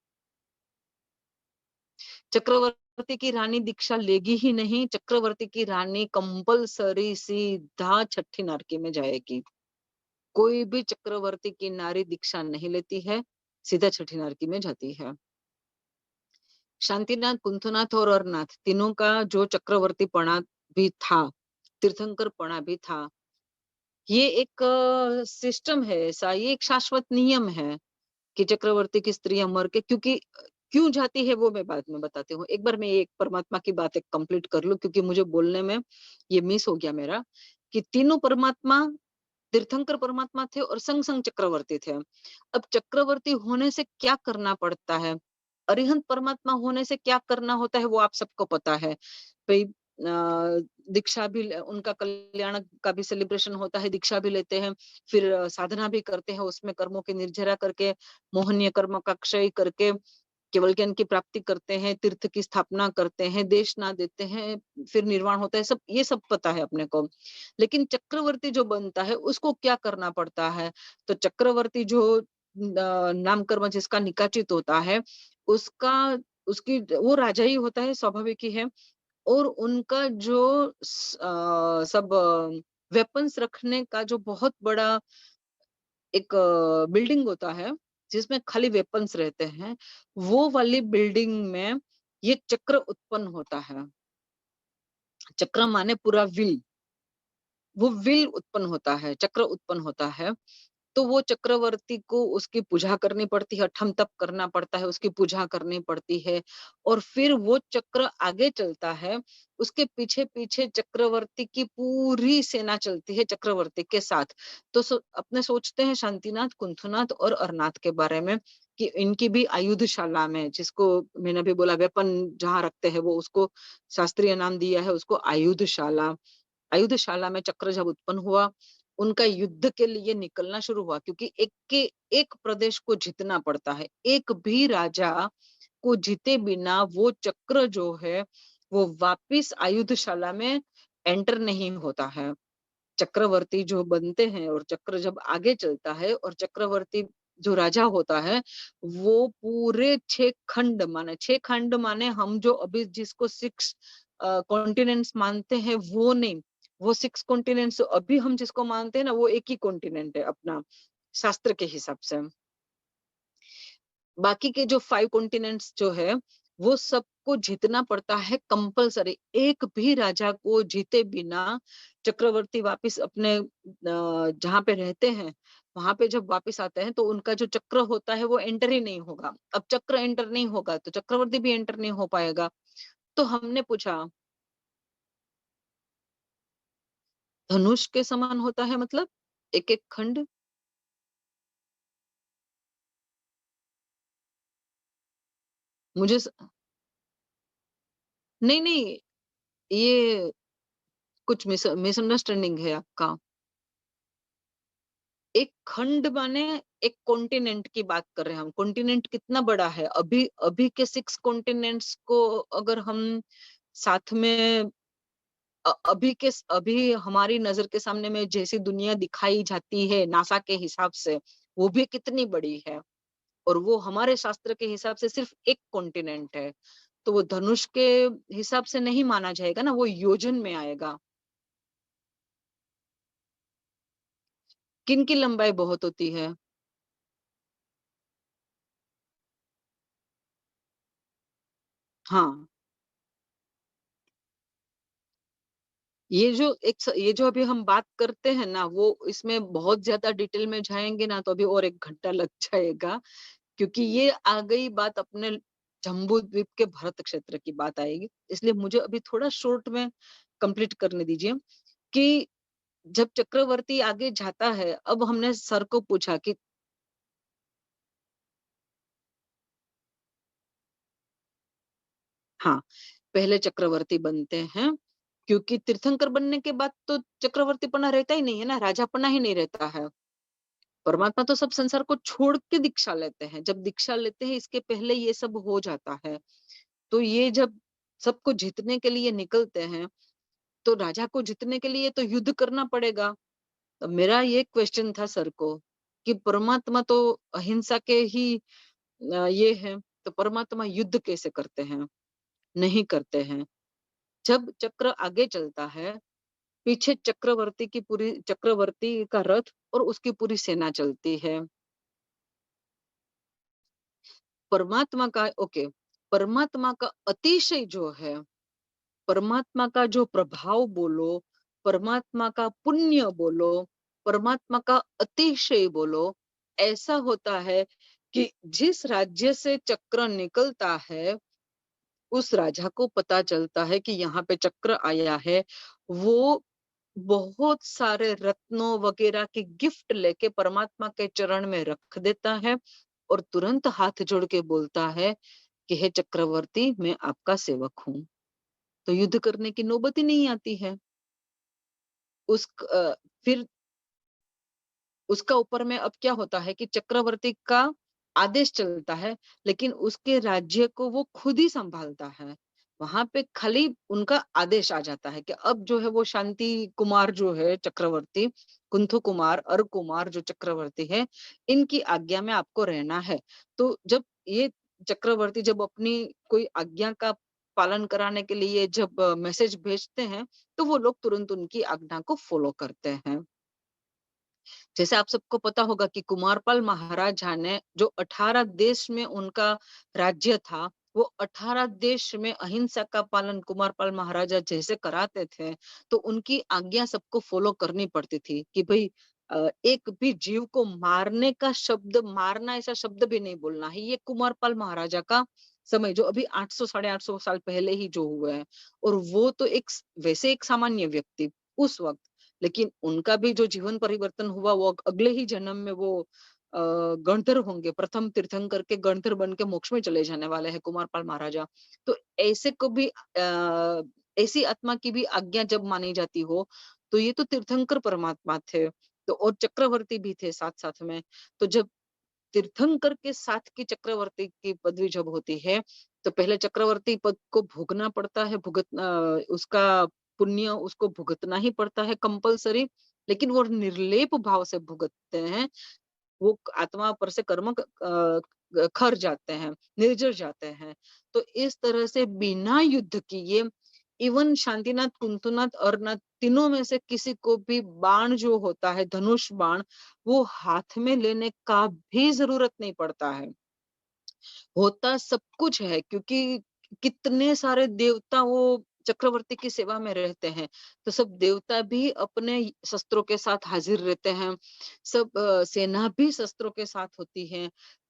चक्रवर्ती की रानी दीक्षा लेगी ही नहीं, चक्रवर्ती की रानी कंपलसरी सीधा छठी नरकी में जाएगी। कोई भी चक्रवर्ती की नारी दीक्षा नहीं लेती है, सीधा छठी नरकी में जाती है। शांतिनाथ, कुंथनाथ और अरनाथ तीनों का जो चक्रवर्ती पणा भी था, तीर्थंकर पणा भी था, ये एक सिस्टम है ऐसा, ये एक शाश्वत नियम है कि चक्रवर्ती की स्त्रियां मर के, क्योंकि क्यों जाती है वो मैं बाद में बताती हूँ। एक बार मैं एक परमात्मा की बात एक कंप्लीट कर लूं, क्योंकि मुझे बोलने में ये मिस हो गया मेरा, कि तीनों परमात्मा तीर्थंकर परमात्मा थे और संग संग चक्रवर्ती थे। अब चक्रवर्ती होने से क्या करना पड़ता है, अरिहंत परमात्मा होने से क्या करना होता है, वो आप सबको पता है भाई। दीक्षा भी, उनका कल्याण का भी सेलिब्रेशन होता है, दीक्षा भी लेते हैं, फिर साधना भी करते हैं, उसमें कर्मों की निर्जरा करके, मोहनीय कर्म का क्षय करके केवल ज्ञान की प्राप्ति करते हैं, तीर्थ की स्थापना करते हैं, देश ना देते हैं, फिर निर्वाण होता है, सब ये सब पता है अपने को। लेकिन चक्रवर्ती जो बनता है उसको क्या करना पड़ता है, तो चक्रवर्ती जो नाम कर्म जिसका निकाचित होता है, उसका उसकी वो राजा ही होता है, स्वाभाविक ही है। और उनका जो सब वेपन्स रखने का जो बहुत बड़ा एक बिल्डिंग होता है जिसमें खाली वेपन्स रहते हैं, वो वाली बिल्डिंग में ये चक्र उत्पन्न होता है। चक्र माने पूरा व्हील, वो व्हील उत्पन्न होता है, चक्र उत्पन्न होता है। तो वो चक्रवर्ती को उसकी पूजा करनी पड़ती है, ठम तप करना पड़ता है, उसकी पूजा करनी पड़ती है, और फिर वो चक्र आगे चलता है। उसके पीछे पीछे चक्रवर्ती की पूरी सेना चलती है चक्रवर्ती के साथ। तो अपने सोचते हैं शांतिनाथ, कुंथुनाथ और अरनाथ के बारे में कि इनकी भी आयुधशाला में, जिसको मैंने अभी बोला वेपन जहाँ रखते हैं, वो उसको शास्त्रीय नाम दिया है उसको आयुधशाला। आयुधशाला में चक्र जब उत्पन्न हुआ, उनका युद्ध के लिए निकलना शुरू हुआ, क्योंकि एक प्रदेश को जीतना पड़ता है। एक भी राजा को जीते बिना वो चक्र जो है वो वापिस आयुधशाला में एंटर नहीं होता है। चक्रवर्ती जो बनते हैं और चक्र जब आगे चलता है, और चक्रवर्ती जो राजा होता है वो पूरे 6 खंड माने हम जो अभी जिसको 6 कॉन्टिनेंट्स मानते हैं वो नहीं, वो 6 कॉन्टिनेंट्स अभी हम जिसको मानते हैं ना, वो एक ही कॉन्टिनेंट है अपना शास्त्र के हिसाब से। बाकी के जो 5 कॉन्टिनेंट्स जो है वो सबको जीतना पड़ता है कंपलसरी। एक भी राजा को जीते बिना चक्रवर्ती वापिस अपने जहाँ पे रहते हैं वहां पे जब वापिस आते हैं, तो उनका जो चक्र होता है वो एंटर ही नहीं होगा। अब चक्र एंटर नहीं होगा तो चक्रवर्ती भी एंटर नहीं हो पाएगा। तो हमने पूछा, धनुष के समान होता है मतलब एक एक खंड? मुझे नहीं नहीं, ये कुछ मिसअंडरस्टैंडिंग है आपका। एक खंड माने एक कॉन्टिनेंट की बात कर रहे हैं हम। कॉन्टिनेंट कितना बड़ा है, अभी अभी के 6 कॉन्टिनेंट्स को अगर हम साथ में अभी हमारी नजर के सामने में जैसी दुनिया दिखाई जाती है नासा के हिसाब से, वो भी कितनी बड़ी है, और वो हमारे शास्त्र के हिसाब से सिर्फ एक कॉन्टिनेंट है। तो वो धनुष के हिसाब से नहीं माना जाएगा ना, वो योजन में आएगा। किन की लंबाई बहुत होती है? हाँ, ये जो अभी हम बात करते हैं ना, वो इसमें बहुत ज्यादा डिटेल में जाएंगे ना तो अभी और 1 घंटा लग जाएगा, क्योंकि ये आ गई बात अपने जम्बू द्वीप के भरत क्षेत्र की बात आएगी। इसलिए मुझे अभी थोड़ा शॉर्ट में कंप्लीट करने दीजिए कि जब चक्रवर्ती आगे जाता है, अब हमने सर को पूछा कि हाँ, पहले चक्रवर्ती बनते हैं, क्योंकि तीर्थंकर बनने के बाद तो चक्रवर्तीपना रहता ही नहीं है ना, राजापना ही नहीं रहता है। परमात्मा तो सब संसार को छोड़ के दीक्षा लेते हैं। जब दीक्षा लेते हैं इसके पहले ये सब हो जाता है। तो ये जब सबको जीतने के लिए निकलते हैं, तो राजा को जीतने के लिए तो युद्ध करना पड़ेगा। तो मेरा ये क्वेश्चन था सर को कि परमात्मा तो अहिंसा के ही ये है, तो परमात्मा युद्ध कैसे करते हैं? नहीं करते हैं। जब चक्र आगे चलता है, पीछे चक्रवर्ती का रथ और उसकी पूरी सेना चलती है। परमात्मा का ओके, परमात्मा का अतिशय जो है, परमात्मा का जो प्रभाव बोलो, परमात्मा का पुण्य बोलो, परमात्मा का अतिशय बोलो, ऐसा होता है कि जिस राज्य से चक्र निकलता है, उस राजा को पता चलता है कि यहाँ पे चक्र आया है। वो बहुत सारे रत्नों वगैरह की गिफ्ट लेके परमात्मा के चरण में रख देता है, और तुरंत हाथ जोड़ के बोलता है कि हे चक्रवर्ती, मैं आपका सेवक हूँ। तो युद्ध करने की नौबत ही नहीं आती है। फिर उसका ऊपर में अब क्या होता है कि चक्रवर्ती का आदेश चलता है, लेकिन उसके राज्य को वो खुद ही संभालता है। वहां पे खाली उनका आदेश आ जाता है कि अब जो है वो शांति कुमार जो है चक्रवर्ती, कुंथु कुमार, अर कुमार जो चक्रवर्ती है, इनकी आज्ञा में आपको रहना है। तो जब ये चक्रवर्ती जब अपनी कोई आज्ञा का पालन कराने के लिए जब मैसेज भेजते हैं, तो वो लोग तुरंत उनकी आज्ञा को फॉलो करते हैं। जैसे आप सबको पता होगा कि कुमारपाल महाराजा ने जो 18 देश में उनका राज्य था, वो 18 देश में अहिंसा का पालन कुमारपाल महाराजा जैसे कराते थे, तो उनकी आज्ञा सबको फॉलो करनी पड़ती थी कि भाई एक भी जीव को मारने का शब्द, मारना ऐसा शब्द भी नहीं बोलना है। ये कुमारपाल महाराजा का समय जो अभी 800 साढ़े 800 साल पहले ही जो हुआ है, और वो तो वैसे एक सामान्य व्यक्ति उस वक्त, लेकिन उनका भी जो जीवन परिवर्तन हुआ वो अगले ही जन्म में वो गणधर होंगे, प्रथम तीर्थंकर के गणधर बन के मोक्ष में चले जाने वाले हैं कुमारपाल महाराजा। तो ऐसे को भी ऐसी आत्मा की भी आज्ञा जब मानी जाती हो, तो ये तो तीर्थंकर परमात्मा थे, तो और चक्रवर्ती भी थे साथ साथ में। तो जब तीर्थंकर के साथ की चक्रवर्ती की पदवी जब होती है, तो पहले चक्रवर्ती पद को भोगना पड़ता है, उसका पुण्य उसको भुगतना ही पड़ता है कंपल्सरी, लेकिन वो निर्लेप भाव से भुगतते हैं। वो आत्मा पर से कर्म खर जाते हैं, निर्जर जाते हैं। तो इस तरह से बिना युद्ध किए इवन शांतिनाथ, कुंतुनाथ, अरनाथ तीनों में से किसी को भी बाण जो होता है, धनुष बाण, वो हाथ में लेने का भी जरूरत नहीं पड़ता है। होता सब कुछ है, क्योंकि कितने सारे देवता वो चक्रवर्ती की सेवा में रहते हैं, तो सब देवता भी अपने शस्त्रों के साथ हाजिर रहते हैं, सब सेना भी शस्त्रों के साथ होती है।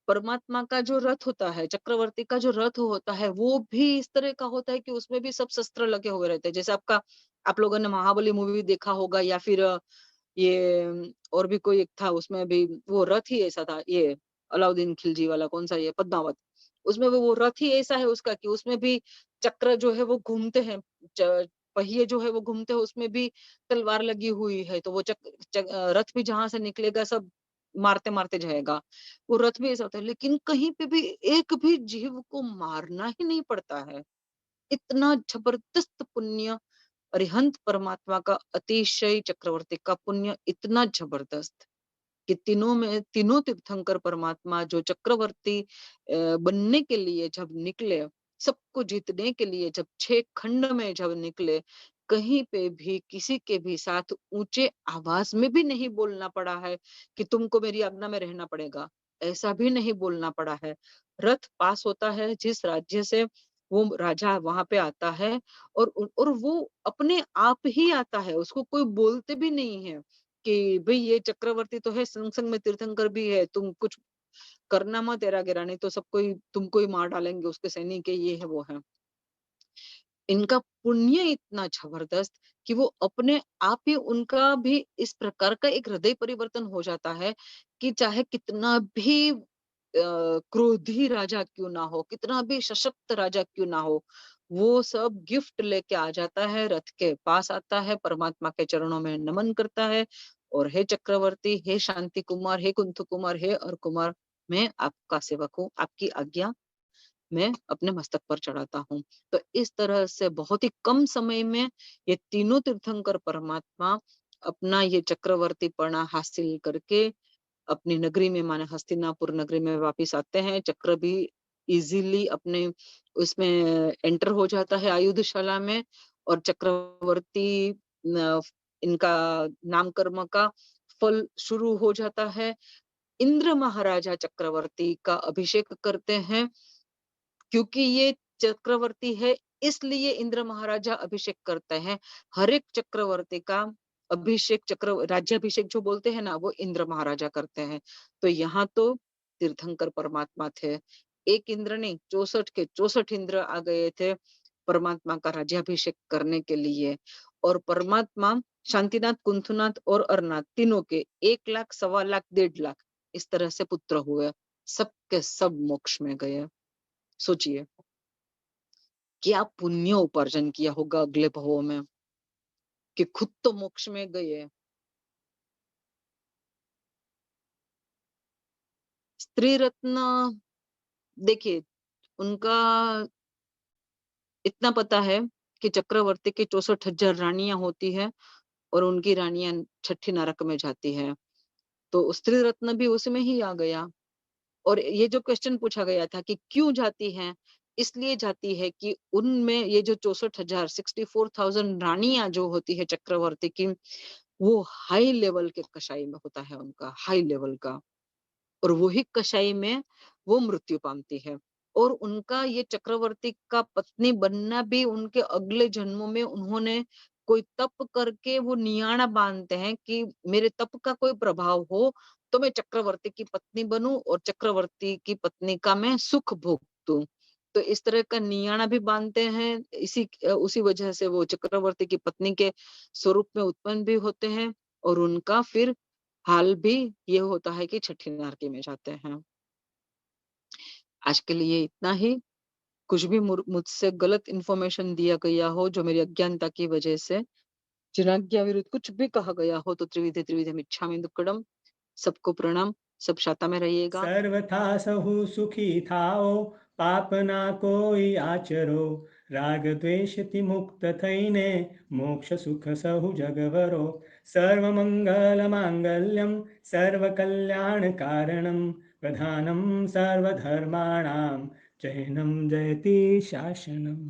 परमात्मा का जो रथ होता है, चक्रवर्ती का जो रथ होता है, वो भी इस तरह का होता है कि उसमें भी सब शस्त्र लगे हुए रहते हैं। जैसे आप लोगों ने महाबली मूवी देखा होगा, या फिर और भी कोई एक था, उसमें भी वो रथ ही ऐसा था, ये अलाउद्दीन खिलजी वाला, कौन सा, ये पद्मावत। उसमें भी वो रथ ही ऐसा है उसका कि उसमें भी चक्र जो है वो घूमते हैं, पहिए जो है वो घूमते हैं, उसमें भी तलवार लगी हुई है, तो वो रथ भी जहां से निकलेगा सब मारते मारते जाएगा। वो रथ भी ऐसा होता है, लेकिन कहीं पे भी एक भी जीव को मारना ही नहीं पड़ता है। इतना जबरदस्त पुण्य, अरिहंत परमात्मा का अतिशय चक्रवर्ती का पुण्य इतना जबरदस्त कि तीनों तीर्थंकर परमात्मा जो चक्रवर्ती बनने के लिए जब निकले, सबको जीतने के लिए जब 6 खंड में जब निकले, कहीं पे भी किसी के भी साथ ऊंचे आवाज में भी नहीं बोलना पड़ा है कि तुमको मेरी आज्ञा में रहना पड़ेगा, ऐसा भी नहीं बोलना पड़ा है। रथ पास होता है, जिस राज्य से वो राजा वहां पे आता है, और वो अपने आप ही आता है, उसको कोई बोलते भी नहीं है कि भाई ये चक्रवर्ती तो है, संग संग में तीर्थंकर भी है, तुम कुछ करना मत, तेरा गिरा, नहीं तो सबको ही तुमको ही मार डालेंगे, उसके सैनिक है, ये है वो है। इनका पुण्य इतना जबरदस्त कि वो अपने आप ही, उनका भी इस प्रकार का एक हृदय परिवर्तन हो जाता है कि चाहे कितना भी क्रोधी राजा क्यों ना हो, कितना भी सशक्त राजा क्यों ना हो, वो सब गिफ्ट लेके आ जाता है, रथ के पास आता है, परमात्मा के चरणों में नमन करता है, और हे चक्रवर्ती, हे शांति कुमार, हे कुंथ कुमार, हे अर कुमार, मैं आपका सेवक हूँ, आपकी आज्ञा मैं अपने मस्तक पर चढ़ाता हूँ। तो इस तरह से बहुत ही कम समय में ये तीनों तीर्थंकर परमात्मा अपना ये चक्रवर्तीपना हासिल करके अपनी नगरी में, माने हस्तिनापुर नगरी में वापिस आते हैं। चक्र भी इजीली अपने उसमें एंटर हो जाता है आयुधशाला में, और चक्रवर्ती इनका नामकर्म का फल शुरू हो जाता है। इंद्र महाराजा चक्रवर्ती का अभिषेक करते हैं, क्योंकि ये चक्रवर्ती है इसलिए इंद्र महाराजा अभिषेक करते हैं। हर एक चक्रवर्ती का अभिषेक, राज्याभिषेक जो बोलते हैं ना, वो इंद्र महाराजा करते हैं। तो यहाँ तो तीर्थंकर परमात्मा थे, एक इंद्र नहीं, 64 के 64 इंद्र आ गए थे परमात्मा का राज्याभिषेक करने के लिए। और परमात्मा शांतिनाथ, कुंथुनाथ और अरनाथ तीनों के 1 लाख, 1.25 लाख, 1.5 लाख इस तरह से पुत्र हुए, सबके सब मोक्ष में गए। सोचिए क्या पुण्य उपार्जन किया होगा अगले भवों में, कि खुद तो मोक्ष में गए। स्त्री रत्न, देखिए, उनका इतना पता है कि चक्रवर्ती की 64,000 रानियां होती है, और उनकी रानियां छठी नरक में जाती है, तो स्त्री रत्न भी उसमें ही आ गया। और ये जो क्वेश्चन पूछा गया था कि क्यों जाती हैं, इसलिए जाती है कि उनमें ये जो 64,000, 64,000 रानियां जो होती है चक्रवर्ती की, वो हाई लेवल के कषाई में होता है उनका, हाई लेवल का, और वही कषाई में वो मृत्यु पाती है। और उनका ये चक्रवर्ती का पत्नी बनना भी उनके अगले जन्मों में उन्होंने कोई तप करके वो नियाणा बांधते हैं कि मेरे तप का कोई प्रभाव हो तो मैं चक्रवर्ती की पत्नी बनूं और चक्रवर्ती की पत्नी का मैं सुख भोगूं। तो इस तरह का नियाणा भी बांधते हैं। उसी वजह से वो चक्रवर्ती की पत्नी के स्वरूप में उत्पन्न भी होते हैं और उनका फिर हाल भी ये होता है कि छठी नारकी में जाते हैं। आज के लिए इतना ही। कुछ भी मुझसे गलत इन्फॉर्मेशन दिया गया हो जो मेरी अज्ञानता की वजह से जिनाज्ञा विरुद्ध कुछ भी कहा गया हो तो त्रिविधे त्रिविधे मिच्छामि दुक्कडम। सबको प्रणाम। सब शांता में रहिएगा। सर्वथा सहु सुखी थाओ, पाप ना कोई आचरो, राग द्वेष ति मुक्त थईने, मोक्ष सुख सहु जगवरो। सर्व मंगल मांगल्यम, सर्व कल्याण कारणम, प्रधानम सर्वधर्माणाम, जैनम जयति शासनम।